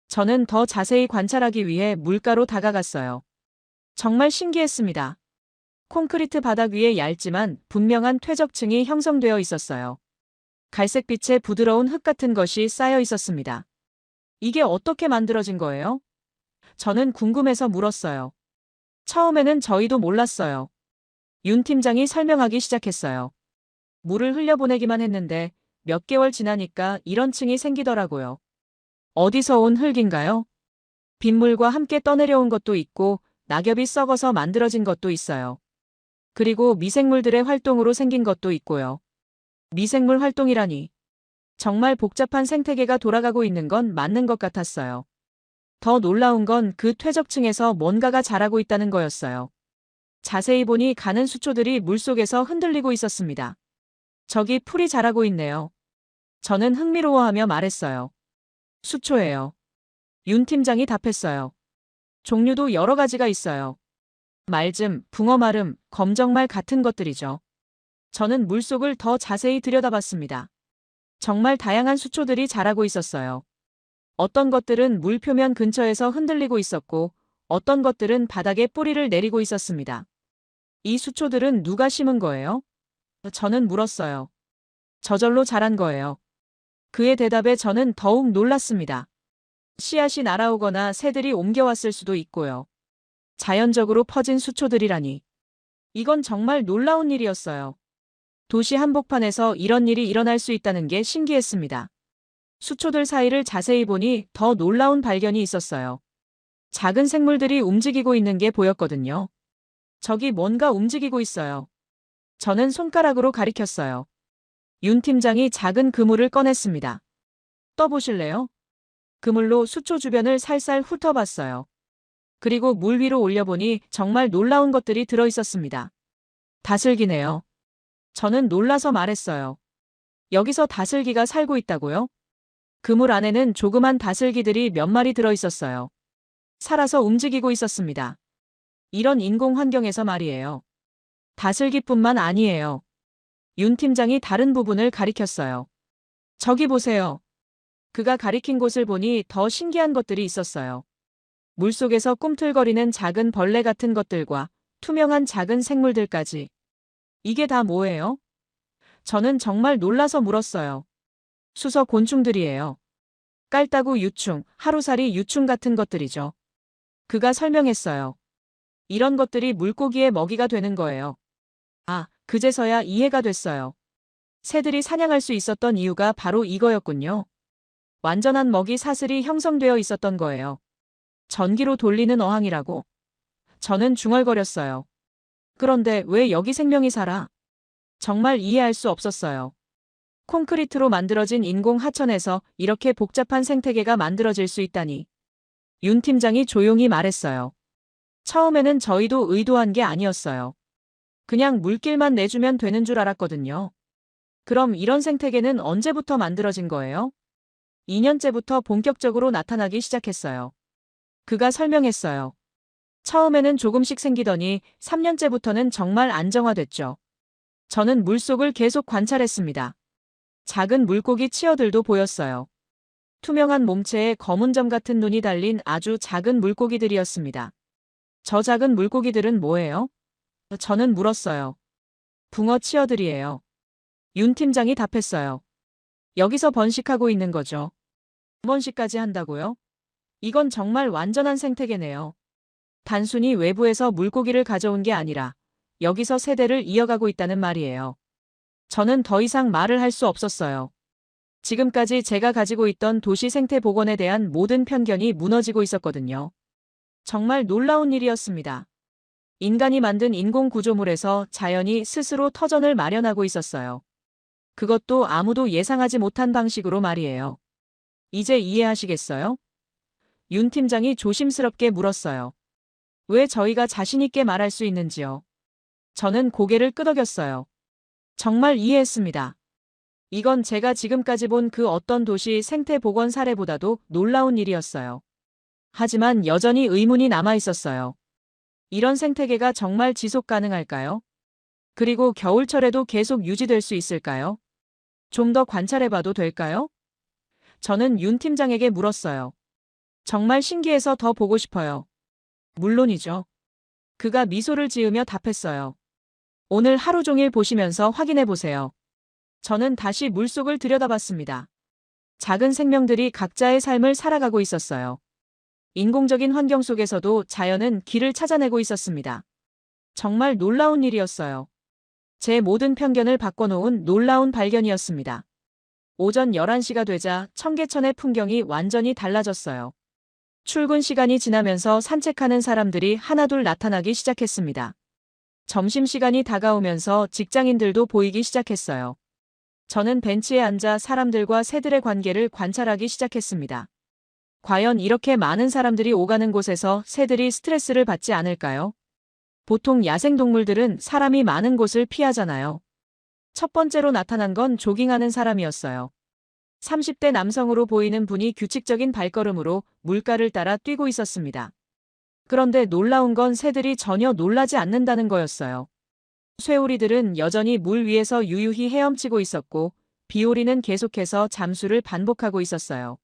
저는 더 자세히 관찰하기 위해 물가로 다가갔어요. 정말 신기했습니다. 콘크리트 바닥 위에 얇지만 분명한 퇴적층이 형성되어 있었어요. 갈색빛의 부드러운 흙 같은 것이 쌓여 있었습니다. 이게 어떻게 만들어진 거예요? 저는 궁금해서 물었어요. 처음에는 저희도 몰랐어요. 윤 팀장이 설명하기 시작했어요. 물을 흘려보내기만 했는데 몇 개월 지나니까 이런 층이 생기더라고요. 어디서 온 흙인가요? 빗물과 함께 떠내려온 것도 있고 낙엽이 썩어서 만들어진 것도 있어요. 그리고 미생물들의 활동으로 생긴 것도 있고요. 미생물 활동이라니. 정말 복잡한 생태계가 돌아가고 있는 건 맞는 것 같았어요. 더 놀라운 건 그 퇴적층에서 뭔가가 자라고 있다는 거였어요. 자세히 보니 가는 수초들이 물속에서 흔들리고 있었습니다. 저기 풀이 자라고 있네요. 저는 흥미로워하며 말했어요. 수초예요. 윤 팀장이 답했어요. 종류도 여러 가지가 있어요. 말즘, 붕어마름, 검정말 같은 것들이죠. 저는 물속을 더 자세히 들여다봤습니다. 정말 다양한 수초들이 자라고 있었어요. 어떤 것들은 물 표면 근처에서 흔들리고 있었고, 어떤 것들은 바닥에 뿌리를 내리고 있었습니다. 이 수초들은 누가 심은 거예요? 저는 물었어요. 저절로 자란 거예요. 그의 대답에 저는 더욱 놀랐습니다. 씨앗이 날아오거나 새들이 옮겨왔을 수도 있고요. 자연적으로 퍼진 수초들이라니. 이건 정말 놀라운 일이었어요. 도시 한복판에서 이런 일이 일어날 수 있다는 게 신기했습니다. 수초들 사이를 자세히 보니 더 놀라운 발견이 있었어요. 작은 생물들이 움직이고 있는 게 보였거든요. 저기 뭔가 움직이고 있어요. 저는 손가락으로 가리켰어요. 윤 팀장이 작은 그물을 꺼냈습니다. 떠보실래요? 그물로 수초 주변을 살살 훑어봤어요. 그리고 물 위로 올려보니 정말 놀라운 것들이 들어있었습니다. 다슬기네요. 저는 놀라서 말했어요. 여기서 다슬기가 살고 있다고요? 그물 안에는 조그만 다슬기들이 몇 마리 들어있었어요. 살아서 움직이고 있었습니다. 이런 인공 환경에서 말이에요. 다슬기뿐만 아니에요. 윤 팀장이 다른 부분을 가리켰어요. 저기 보세요. 그가 가리킨 곳을 보니 더 신기한 것들이 있었어요. 물속에서 꿈틀거리는 작은 벌레 같은 것들과 투명한 작은 생물들까지. 이게 다 뭐예요? 저는 정말 놀라서 물었어요. 수서 곤충들이에요. 깔따구 유충, 하루살이 유충 같은 것들이죠. 그가 설명했어요. 이런 것들이 물고기의 먹이가 되는 거예요. 아, 그제서야 이해가 됐어요. 새들이 사냥할 수 있었던 이유가 바로 이거였군요. 완전한 먹이 사슬이 형성되어 있었던 거예요. 전기로 돌리는 어항이라고. 저는 중얼거렸어요. 그런데 왜 여기 생명이 살아? 정말 이해할 수 없었어요. 콘크리트로 만들어진 인공 하천에서 이렇게 복잡한 생태계가 만들어질 수 있다니. 윤 팀장이 조용히 말했어요. 처음에는 저희도 의도한 게 아니었어요. 그냥 물길만 내주면 되는 줄 알았거든요. 그럼 이런 생태계는 언제부터 만들어진 거예요? 2년째부터 본격적으로 나타나기 시작했어요. 그가 설명했어요. 처음에는 조금씩 생기더니 3년째부터는 정말 안정화됐죠. 저는 물속을 계속 관찰했습니다. 작은 물고기 치어들도 보였어요. 투명한 몸체에 검은 점 같은 눈이 달린 아주 작은 물고기들이었습니다. 저 작은 물고기들은 뭐예요? 저는 물었어요. 붕어 치어들이에요. 윤 팀장이 답했어요. 여기서 번식하고 있는 거죠. 번식까지 한다고요? 이건 정말 완전한 생태계네요. 단순히 외부에서 물고기를 가져온 게 아니라 여기서 세대를 이어가고 있다는 말이에요. 저는 더 이상 말을 할 수 없었어요. 지금까지 제가 가지고 있던 도시 생태 복원에 대한 모든 편견이 무너지고 있었거든요. 정말 놀라운 일이었습니다. 인간이 만든 인공 구조물에서 자연이 스스로 터전을 마련하고 있었어요. 그것도 아무도 예상하지 못한 방식으로 말이에요. 이제 이해하시겠어요? 윤 팀장이 조심스럽게 물었어요. 왜 저희가 자신있게 말할 수 있는지요? 저는 고개를 끄덕였어요. 정말 이해했습니다. 이건 제가 지금까지 본 그 어떤 도시 생태 복원 사례보다도 놀라운 일이었어요. 하지만 여전히 의문이 남아 있었어요. 이런 생태계가 정말 지속 가능할까요? 그리고 겨울철에도 계속 유지될 수 있을까요? 좀 더 관찰해봐도 될까요? 저는 윤 팀장에게 물었어요. 정말 신기해서 더 보고 싶어요. 물론이죠. 그가 미소를 지으며 답했어요. 오늘 하루 종일 보시면서 확인해 보세요. 저는 다시 물속을 들여다봤습니다. 작은 생명들이 각자의 삶을 살아가고 있었어요. 인공적인 환경 속에서도 자연은 길을 찾아내고 있었습니다. 정말 놀라운 일이었어요. 제 모든 편견을 바꿔놓은 놀라운 발견이었습니다. 오전 11시가 되자 청계천의 풍경이 완전히 달라졌어요. 출근 시간이 지나면서 산책하는 사람들이 하나둘 나타나기 시작했습니다. 점심시간이 다가오면서 직장인들도 보이기 시작했어요. 저는 벤치에 앉아 사람들과 새들의 관계를 관찰하기 시작했습니다. 과연 이렇게 많은 사람들이 오가는 곳에서 새들이 스트레스를 받지 않을까요? 보통 야생동물들은 사람이 많은 곳을 피하잖아요. 첫 번째로 나타난 건 조깅하는 사람이었어요. 30대 남성으로 보이는 분이 규칙적인 발걸음으로 물가를 따라 뛰고 있었습니다. 그런데 놀라운 건 새들이 전혀 놀라지 않는다는 거였어요. 쇠오리들은 여전히 물 위에서 유유히 헤엄치고 있었고, 비오리는 계속해서 잠수를 반복하고 있었어요.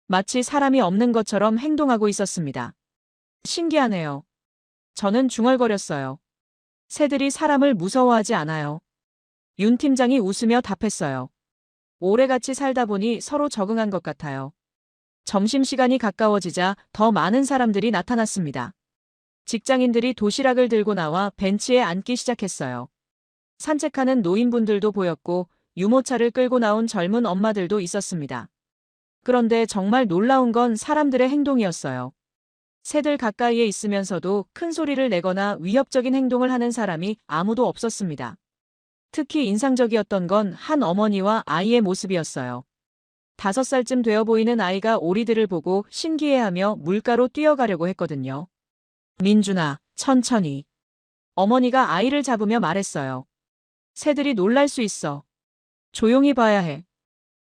마치 사람이 없는 것처럼 행동하고 있었습니다. 신기하네요. 저는 중얼거렸어요. 새들이 사람을 무서워하지 않아요. 윤 팀장이 웃으며 답했어요. 오래같이 살다 보니 서로 적응한 것 같아요. 점심시간이 가까워지자 더 많은 사람들이 나타났습니다. 직장인들이 도시락을 들고 나와 벤치에 앉기 시작했어요. 산책하는 노인분들도 보였고 유모차를 끌고 나온 젊은 엄마들도 있었습니다. 그런데 정말 놀라운 건 사람들의 행동이었어요. 새들 가까이에 있으면서도 큰 소리를 내거나 위협적인 행동을 하는 사람이 아무도 없었습니다. 특히 인상적이었던 건 한 어머니와 아이의 모습이었어요. 5살쯤 되어 보이는 아이가 오리들을 보고 신기해하며 물가로 뛰어가려고 했거든요. 민준아, 천천히. 어머니가 아이를 잡으며 말했어요. 새들이 놀랄 수 있어. 조용히 봐야 해.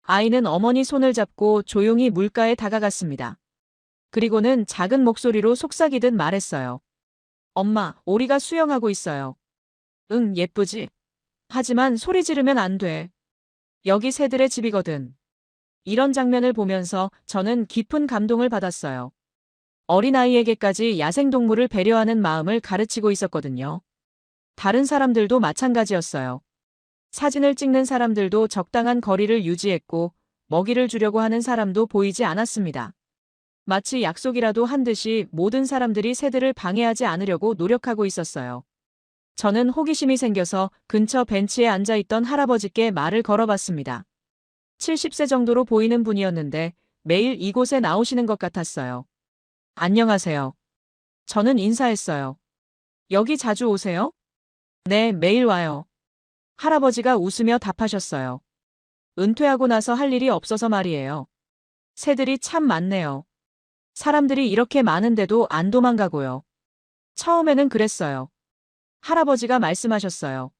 아이는 어머니 손을 잡고 조용히 물가에 다가갔습니다. 그리고는 작은 목소리로 속삭이듯 말했어요. 엄마, 오리가 수영하고 있어요. 응, 예쁘지? 하지만 소리 지르면 안 돼. 여기 새들의 집이거든. 이런 장면을 보면서 저는 깊은 감동을 받았어요. 어린아이에게까지 야생동물을 배려하는 마음을 가르치고 있었거든요. 다른 사람들도 마찬가지였어요. 사진을 찍는 사람들도 적당한 거리를 유지했고 먹이를 주려고 하는 사람도 보이지 않았습니다. 마치 약속이라도 한 듯이 모든 사람들이 새들을 방해하지 않으려고 노력하고 있었어요. 저는 호기심이 생겨서 근처 벤치에 앉아있던 할아버지께 말을 걸어봤습니다. 70세 정도로 보이는 분이었는데 매일 이곳에 나오시는 것 같았어요. 안녕하세요. 저는 인사했어요. 여기 자주 오세요? 네, 매일 와요. 할아버지가 웃으며 답하셨어요. 은퇴하고 나서 할 일이 없어서 말이에요. 새들이 참 많네요. 사람들이 이렇게 많은데도 안 도망가고요. 처음에는 그랬어요. 할아버지가 말씀하셨어요.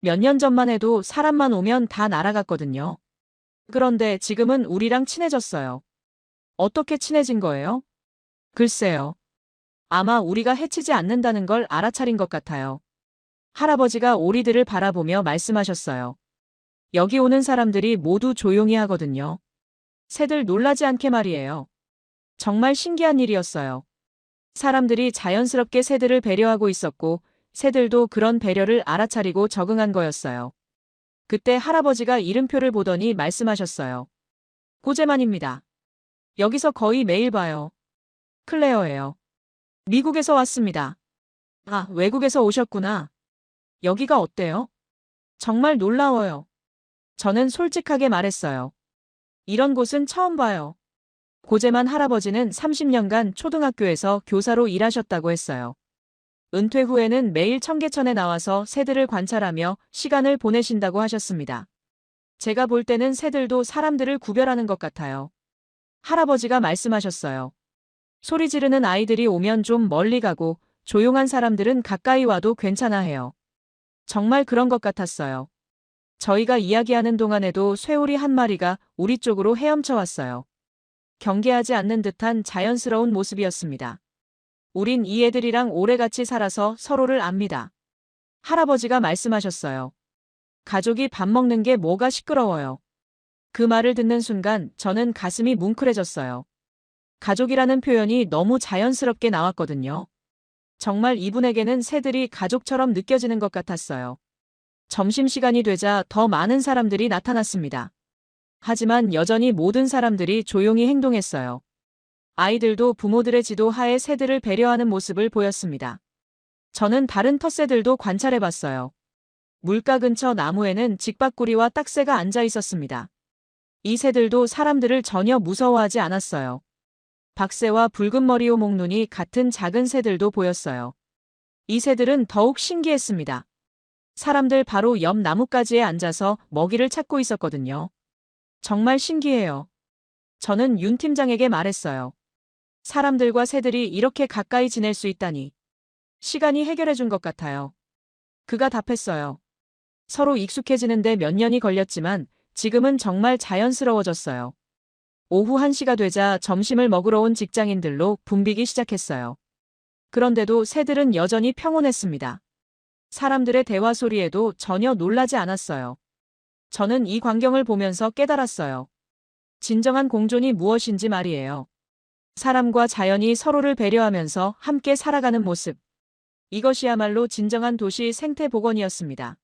몇 년 전만 해도 사람만 오면 다 날아갔거든요. 그런데 지금은 우리랑 친해졌어요. 어떻게 친해진 거예요? 글쎄요. 아마 우리가 해치지 않는다는 걸 알아차린 것 같아요. 할아버지가 오리들을 바라보며 말씀하셨어요. 여기 오는 사람들이 모두 조용히 하거든요. 새들 놀라지 않게 말이에요. 정말 신기한 일이었어요. 사람들이 자연스럽게 새들을 배려하고 있었고 새들도 그런 배려를 알아차리고 적응한 거였어요. 그때 할아버지가 이름표를 보더니 말씀하셨어요. 고제만입니다. 여기서 거의 매일 봐요. 클레어예요. 미국에서 왔습니다. 아, 외국에서 오셨구나. 여기가 어때요? 정말 놀라워요. 저는 솔직하게 말했어요. 이런 곳은 처음 봐요. 고제만 할아버지는 30년간 초등학교에서 교사로 일하셨다고 했어요. 은퇴 후에는 매일 청계천에 나와서 새들을 관찰하며 시간을 보내신다고 하셨습니다. 제가 볼 때는 새들도 사람들을 구별하는 것 같아요. 할아버지가 말씀하셨어요. 소리 지르는 아이들이 오면 좀 멀리 가고 조용한 사람들은 가까이 와도 괜찮아 해요. 정말 그런 것 같았어요. 저희가 이야기하는 동안에도 쇠오리 한 마리가 우리 쪽으로 헤엄쳐 왔어요. 경계하지 않는 듯한 자연스러운 모습이었습니다. 우린 이 애들이랑 오래같이 살아서 서로를 압니다. 할아버지가 말씀하셨어요. 가족이 밥 먹는 게 뭐가 시끄러워요. 그 말을 듣는 순간 저는 가슴이 뭉클해졌어요. 가족이라는 표현이 너무 자연스럽게 나왔거든요. 정말 이분에게는 새들이 가족처럼 느껴지는 것 같았어요. 점심시간이 되자 더 많은 사람들이 나타났습니다. 하지만 여전히 모든 사람들이 조용히 행동했어요. 아이들도 부모들의 지도 하에 새들을 배려하는 모습을 보였습니다. 저는 다른 텃새들도 관찰해봤어요. 물가 근처 나무에는 직박구리와 딱새가 앉아 있었습니다. 이 새들도 사람들을 전혀 무서워하지 않았어요. 박새와 붉은 머리 오목눈이 같은 작은 새들도 보였어요. 이 새들은 더욱 신기했습니다. 사람들 바로 옆 나뭇가지에 앉아서 먹이를 찾고 있었거든요. 정말 신기해요. 저는 윤 팀장에게 말했어요. 사람들과 새들이 이렇게 가까이 지낼 수 있다니. 시간이 해결해 준 것 같아요. 그가 답했어요. 서로 익숙해지는데 몇 년이 걸렸지만 지금은 정말 자연스러워졌어요. 오후 1시가 되자 점심을 먹으러 온 직장인들로 붐비기 시작했어요. 그런데도 새들은 여전히 평온했습니다. 사람들의 대화 소리에도 전혀 놀라지 않았어요. 저는 이 광경을 보면서 깨달았어요. 진정한 공존이 무엇인지 말이에요. 사람과 자연이 서로를 배려하면서 함께 살아가는 모습. 이것이야말로 진정한 도시 생태 복원이었습니다.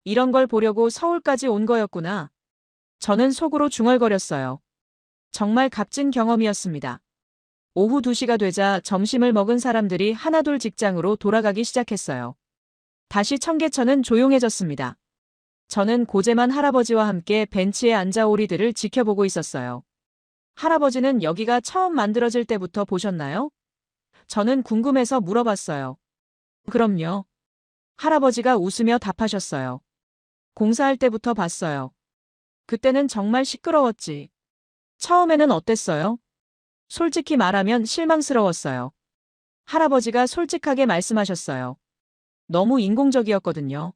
이런 걸 보려고 서울까지 온 거였구나. 저는 속으로 중얼거렸어요. 정말 값진 경험이었습니다. 오후 2시가 되자 점심을 먹은 사람들이 하나둘 직장으로 돌아가기 시작했어요. 다시 청계천은 조용해졌습니다. 저는 고재만 할아버지와 함께 벤치에 앉아 오리들을 지켜보고 있었어요. 할아버지는 여기가 처음 만들어질 때부터 보셨나요? 저는 궁금해서 물어봤어요. 그럼요. 할아버지가 웃으며 답하셨어요. 공사할 때부터 봤어요. 그때는 정말 시끄러웠지. 처음에는 어땠어요? 솔직히 말하면 실망스러웠어요. 할아버지가 솔직하게 말씀하셨어요. 너무 인공적이었거든요.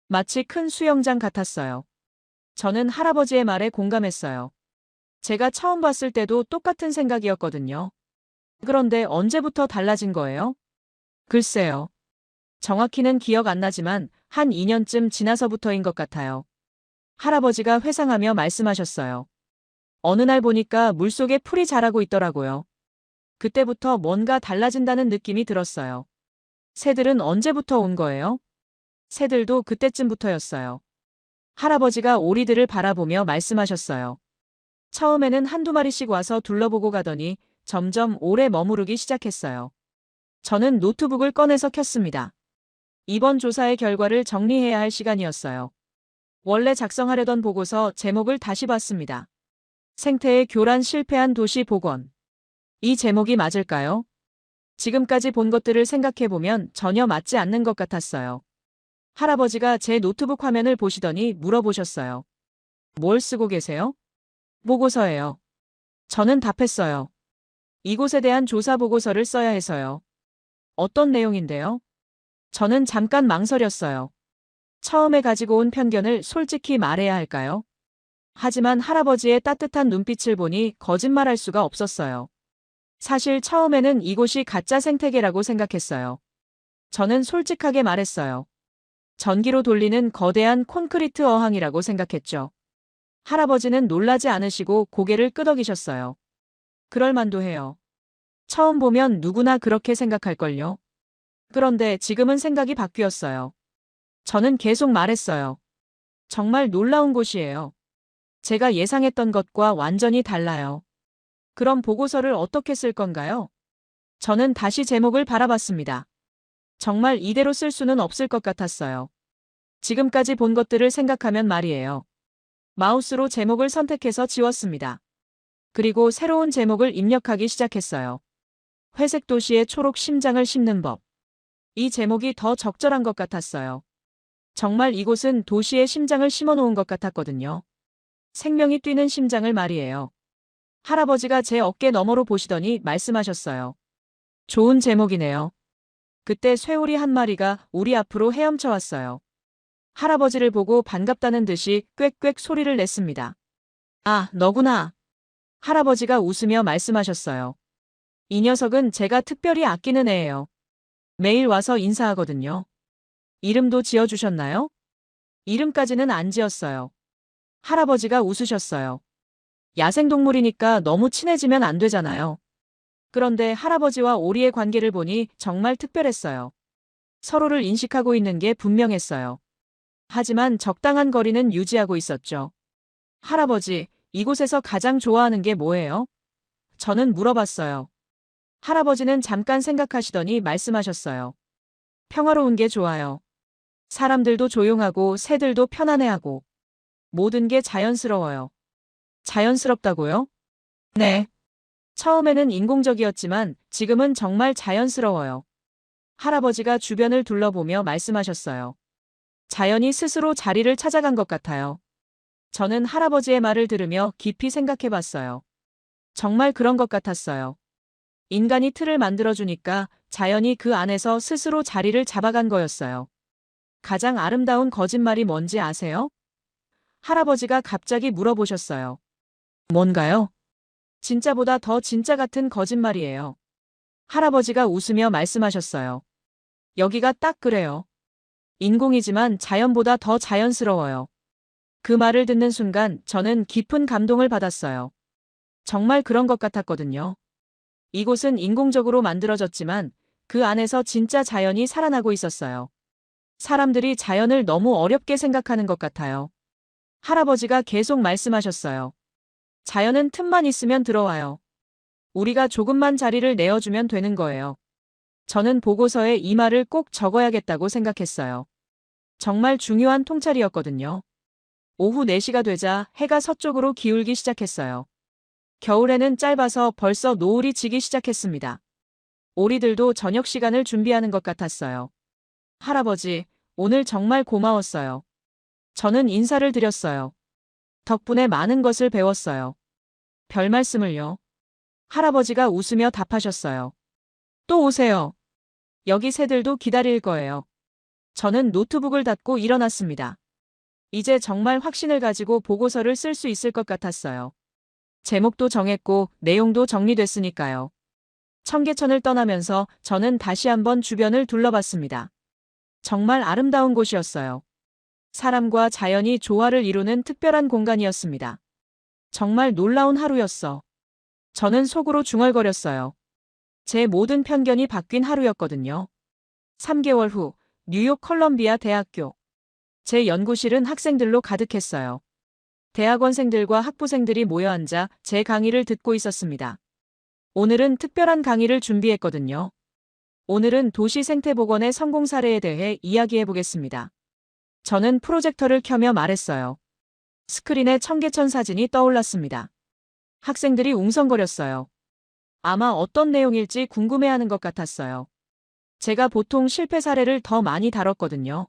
마치 큰 수영장 같았어요. 저는 할아버지의 말에 공감했어요. 제가 처음 봤을 때도 똑같은 생각이었거든요. 그런데 언제부터 달라진 거예요? 글쎄요. 정확히는 기억 안 나지만 한 2년쯤 지나서부터인 것 같아요. 할아버지가 회상하며 말씀하셨어요. 어느 날 보니까 물속에 풀이 자라고 있더라고요. 그때부터 뭔가 달라진다는 느낌이 들었어요. 새들은 언제부터 온 거예요? 새들도 그때쯤부터였어요. 할아버지가 오리들을 바라보며 말씀하셨어요. 처음에는 한두 마리씩 와서 둘러보고 가더니 점점 오래 머무르기 시작했어요. 저는 노트북을 꺼내서 켰습니다. 이번 조사의 결과를 정리해야 할 시간이었어요. 원래 작성하려던 보고서 제목을 다시 봤습니다. 생태의 교란 실패한 도시 복원. 이 제목이 맞을까요? 지금까지 본 것들을 생각해보면 전혀 맞지 않는 것 같았어요. 할아버지가 제 노트북 화면을 보시더니 물어보셨어요. 뭘 쓰고 계세요? 보고서예요. 저는 답했어요. 이곳에 대한 조사 보고서를 써야 해서요. 어떤 내용인데요? 저는 잠깐 망설였어요. 처음에 가지고 온 편견을 솔직히 말해야 할까요? 하지만 할아버지의 따뜻한 눈빛을 보니 거짓말할 수가 없었어요. 사실 처음에는 이곳이 가짜 생태계라고 생각했어요. 저는 솔직하게 말했어요. 전기로 돌리는 거대한 콘크리트 어항이라고 생각했죠. 할아버지는 놀라지 않으시고 고개를 끄덕이셨어요. 그럴 만도 해요. 처음 보면 누구나 그렇게 생각할걸요. 그런데 지금은 생각이 바뀌었어요. 저는 계속 말했어요. 정말 놀라운 곳이에요. 제가 예상했던 것과 완전히 달라요. 그럼 보고서를 어떻게 쓸 건가요? 저는 다시 제목을 바라봤습니다. 정말 이대로 쓸 수는 없을 것 같았어요. 지금까지 본 것들을 생각하면 말이에요. 마우스로 제목을 선택해서 지웠습니다. 그리고 새로운 제목을 입력하기 시작했어요. 회색 도시의 초록 심장을 심는 법. 이 제목이 더 적절한 것 같았어요. 정말 이곳은 도시의 심장을 심어놓은 것 같았거든요. 생명이 뛰는 심장을 말이에요. 할아버지가 제 어깨 너머로 보시더니 말씀하셨어요. 좋은 제목이네요. 그때 쇠오리 한 마리가 우리 앞으로 헤엄쳐 왔어요. 할아버지를 보고 반갑다는 듯이 꽥꽥 소리를 냈습니다. 아, 너구나. 할아버지가 웃으며 말씀하셨어요. 이 녀석은 제가 특별히 아끼는 애예요. 매일 와서 인사하거든요. 이름도 지어주셨나요? 이름까지는 안 지었어요. 할아버지가 웃으셨어요. 야생동물이니까 너무 친해지면 안 되잖아요. 그런데 할아버지와 오리의 관계를 보니 정말 특별했어요. 서로를 인식하고 있는 게 분명했어요. 하지만 적당한 거리는 유지하고 있었죠. 할아버지, 이곳에서 가장 좋아하는 게 뭐예요? 저는 물어봤어요. 할아버지는 잠깐 생각하시더니 말씀하셨어요. 평화로운 게 좋아요. 사람들도 조용하고 새들도 편안해하고 모든 게 자연스러워요. 자연스럽다고요? 네. 처음에는 인공적이었지만 지금은 정말 자연스러워요. 할아버지가 주변을 둘러보며 말씀하셨어요. 자연이 스스로 자리를 찾아간 것 같아요. 저는 할아버지의 말을 들으며 깊이 생각해 봤어요. 정말 그런 것 같았어요. 인간이 틀을 만들어주니까 자연이 그 안에서 스스로 자리를 잡아간 거였어요. 가장 아름다운 거짓말이 뭔지 아세요? 할아버지가 갑자기 물어보셨어요. 뭔가요? 진짜보다 더 진짜 같은 거짓말이에요. 할아버지가 웃으며 말씀하셨어요. 여기가 딱 그래요. 인공이지만 자연보다 더 자연스러워요. 그 말을 듣는 순간 저는 깊은 감동을 받았어요. 정말 그런 것 같았거든요. 이곳은 인공적으로 만들어졌지만 그 안에서 진짜 자연이 살아나고 있었어요. 사람들이 자연을 너무 어렵게 생각하는 것 같아요. 할아버지가 계속 말씀하셨어요. 자연은 틈만 있으면 들어와요. 우리가 조금만 자리를 내어주면 되는 거예요. 저는 보고서에 이 말을 꼭 적어야겠다고 생각했어요. 정말 중요한 통찰이었거든요. 오후 4시가 되자 해가 서쪽으로 기울기 시작했어요. 겨울에는 짧아서 벌써 노을이 지기 시작했습니다. 오리들도 저녁 시간을 준비하는 것 같았어요. 할아버지, 오늘 정말 고마웠어요. 저는 인사를 드렸어요. 덕분에 많은 것을 배웠어요. 별 말씀을요. 할아버지가 웃으며 답하셨어요. 또 오세요. 여기 새들도 기다릴 거예요. 저는 노트북을 닫고 일어났습니다. 이제 정말 확신을 가지고 보고서를 쓸 수 있을 것 같았어요. 제목도 정했고 내용도 정리됐으니까요. 청계천을 떠나면서 저는 다시 한번 주변을 둘러봤습니다. 정말 아름다운 곳이었어요. 사람과 자연이 조화를 이루는 특별한 공간이었습니다. 정말 놀라운 하루였어. 저는 속으로 중얼거렸어요. 제 모든 편견이 바뀐 하루였거든요. 3개월 후 뉴욕 컬럼비아 대학교. 제 연구실은 학생들로 가득했어요. 대학원생들과 학부생들이 모여 앉아 제 강의를 듣고 있었습니다. 오늘은 특별한 강의를 준비했거든요. 오늘은 도시 생태복원의 성공 사례에 대해 이야기해 보겠습니다. 저는 프로젝터를 켜며 말했어요. 스크린에 청계천 사진이 떠올랐습니다. 학생들이 웅성거렸어요. 아마 어떤 내용일지 궁금해하는 것 같았어요. 제가 보통 실패 사례를 더 많이 다뤘거든요.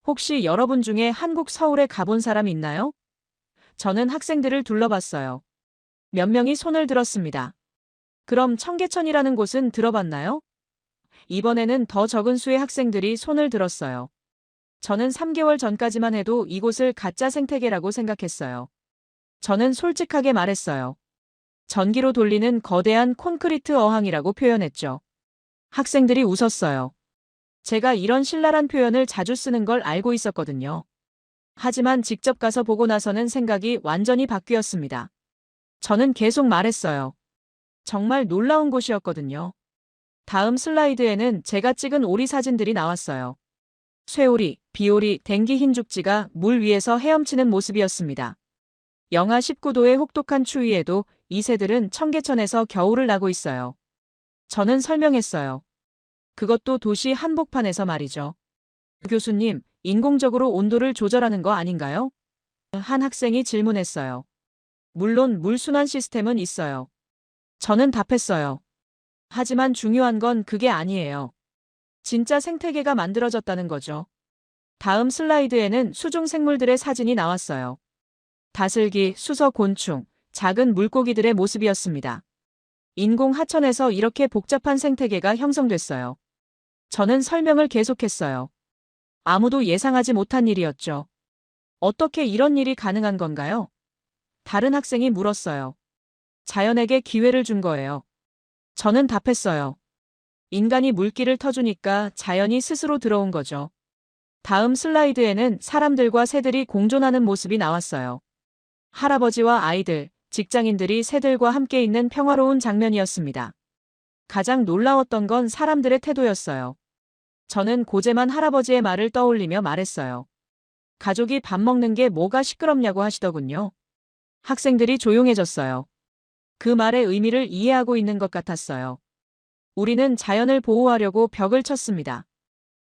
혹시 여러분 중에 한국 서울에 가본 사람 있나요? 저는 학생들을 둘러봤어요. 몇 명이 손을 들었습니다. 그럼 청계천이라는 곳은 들어봤나요? 이번에는 더 적은 수의 학생들이 손을 들었어요. 저는 3개월 전까지만 해도 이곳을 가짜 생태계라고 생각했어요. 저는 솔직하게 말했어요. 전기로 돌리는 거대한 콘크리트 어항이라고 표현했죠. 학생들이 웃었어요. 제가 이런 신랄한 표현을 자주 쓰는 걸 알고 있었거든요. 하지만 직접 가서 보고 나서는 생각이 완전히 바뀌었습니다. 저는 계속 말했어요. 정말 놀라운 곳이었거든요. 다음 슬라이드에는 제가 찍은 오리 사진들이 나왔어요. 쇠오리, 비오리, 댕기 흰죽지가 물 위에서 헤엄치는 모습이었습니다. 영하 19도의 혹독한 추위에도 이 새들은 청계천에서 겨울을 나고 있어요. 저는 설명했어요. 그것도 도시 한복판에서 말이죠. 교수님, 인공적으로 온도를 조절하는 거 아닌가요? 한 학생이 질문했어요. 물론 물순환 시스템은 있어요. 저는 답했어요. 하지만 중요한 건 그게 아니에요. 진짜 생태계가 만들어졌다는 거죠. 다음 슬라이드에는 수중 생물들의 사진이 나왔어요. 다슬기, 수서 곤충, 작은 물고기들의 모습이었습니다. 인공 하천에서 이렇게 복잡한 생태계가 형성됐어요. 저는 설명을 계속했어요. 아무도 예상하지 못한 일이었죠. 어떻게 이런 일이 가능한 건가요? 다른 학생이 물었어요. 자연에게 기회를 준 거예요. 저는 답했어요. 인간이 물길을 터주니까 자연이 스스로 들어온 거죠. 다음 슬라이드에는 사람들과 새들이 공존하는 모습이 나왔어요. 할아버지와 아이들, 직장인들이 새들과 함께 있는 평화로운 장면이었습니다. 가장 놀라웠던 건 사람들의 태도였어요. 저는 고재만 할아버지의 말을 떠올리며 말했어요. 가족이 밥 먹는 게 뭐가 시끄럽냐고 하시더군요. 학생들이 조용해졌어요. 그 말의 의미를 이해하고 있는 것 같았어요. 우리는 자연을 보호하려고 벽을 쳤습니다.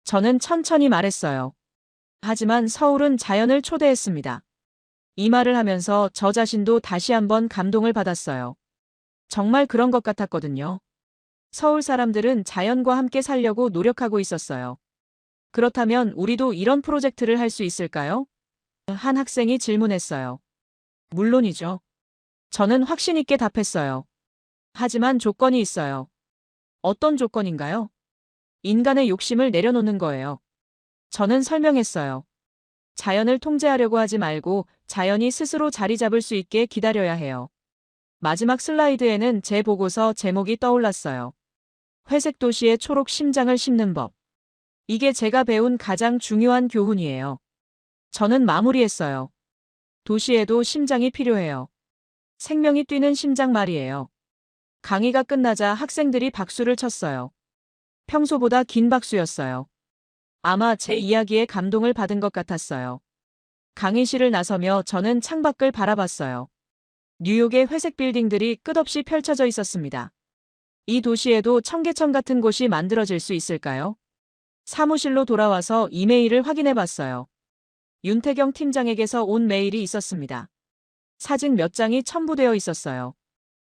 저는 천천히 말했어요. 하지만 서울은 자연을 초대했습니다. 이 말을 하면서 저 자신도 다시 한번 감동을 받았어요. 정말 그런 것 같았거든요. 서울 사람들은 자연과 함께 살려고 노력하고 있었어요. 그렇다면 우리도 이런 프로젝트를 할 수 있을까요? 한 학생이 질문했어요. 물론이죠. 저는 확신 있게 답했어요. 하지만 조건이 있어요. 어떤 조건인가요? 인간의 욕심을 내려놓는 거예요. 저는 설명했어요. 자연을 통제하려고 하지 말고 자연이 스스로 자리 잡을 수 있게 기다려야 해요. 마지막 슬라이드에는 제 보고서 제목이 떠올랐어요. 회색 도시의 초록 심장을 심는 법. 이게 제가 배운 가장 중요한 교훈이에요. 저는 마무리했어요. 도시에도 심장이 필요해요. 생명이 뛰는 심장 말이에요. 강의가 끝나자 학생들이 박수를 쳤어요. 평소보다 긴 박수였어요. 아마 제 이야기에 감동을 받은 것 같았어요. 강의실을 나서며 저는 창밖을 바라봤어요. 뉴욕의 회색 빌딩들이 끝없이 펼쳐져 있었습니다. 이 도시에도 청계천 같은 곳이 만들어질 수 있을까요? 사무실로 돌아와서 이메일을 확인해 봤어요. 윤태경 팀장에게서 온 메일이 있었습니다. 사진 몇 장이 첨부되어 있었어요.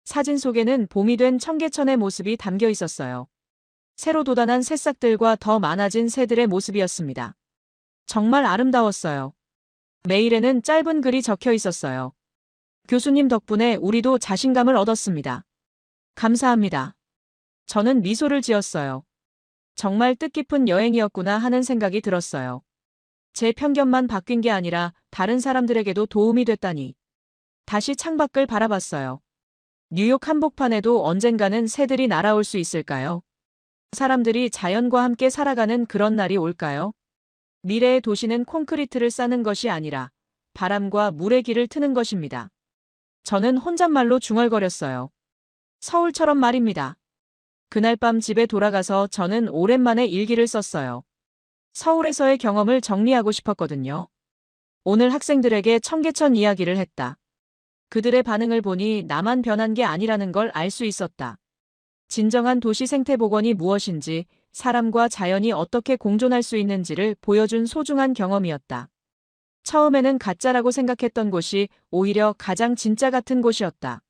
사진 속에는 봄이 된 청계천의 모습이 담겨 있었어요. 새로 돋아난 새싹들과 더 많아진 새들의 모습이었습니다. 정말 아름다웠어요. 메일에는 짧은 글이 적혀 있었어요. 교수님 덕분에 우리도 자신감을 얻었습니다. 감사합니다. 저는 미소를 지었어요. 정말 뜻깊은 여행이었구나 하는 생각이 들었어요. 제 편견만 바뀐 게 아니라 다른 사람들에게도 도움이 됐다니. 다시 창밖을 바라봤어요. 뉴욕 한복판에도 언젠가는 새들이 날아올 수 있을까요? 사람들이 자연과 함께 살아가는 그런 날이 올까요? 미래의 도시는 콘크리트를 쌓는 것이 아니라 바람과 물의 길을 트는 것입니다. 저는 혼잣말로 중얼거렸어요. 서울처럼 말입니다. 그날 밤 집에 돌아가서 저는 오랜만에 일기를 썼어요. 서울에서의 경험을 정리하고 싶었거든요. 오늘 학생들에게 청계천 이야기를 했다. 그들의 반응을 보니 나만 변한 게 아니라는 걸 알 수 있었다. 진정한 도시 생태 복원이 무엇인지, 사람과 자연이 어떻게 공존할 수 있는지를 보여준 소중한 경험이었다. 처음에는 가짜라고 생각했던 곳이 오히려 가장 진짜 같은 곳이었다.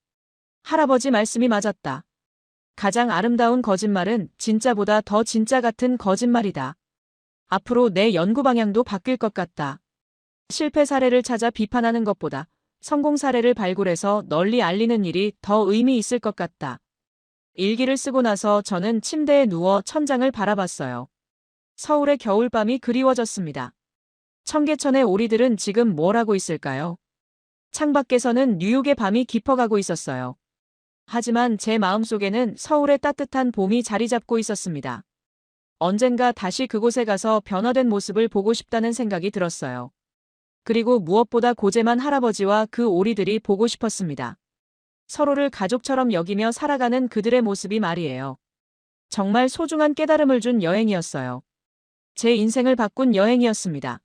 할아버지 말씀이 맞았다. 가장 아름다운 거짓말은 진짜보다 더 진짜 같은 거짓말이다. 앞으로 내 연구 방향도 바뀔 것 같다. 실패 사례를 찾아 비판하는 것보다 성공 사례를 발굴해서 널리 알리는 일이 더 의미 있을 것 같다. 일기를 쓰고 나서 저는 침대에 누워 천장을 바라봤어요. 서울의 겨울밤이 그리워졌습니다. 청계천의 오리들은 지금 뭘 하고 있을까요? 창밖에서는 뉴욕의 밤이 깊어가고 있었어요. 하지만 제 마음속에는 서울의 따뜻한 봄이 자리 잡고 있었습니다. 언젠가 다시 그곳에 가서 변화된 모습을 보고 싶다는 생각이 들었어요. 그리고 무엇보다 고재만 할아버지와 그 오리들이 보고 싶었습니다. 서로를 가족처럼 여기며 살아가는 그들의 모습이 말이에요. 정말 소중한 깨달음을 준 여행이었어요. 제 인생을 바꾼 여행이었습니다.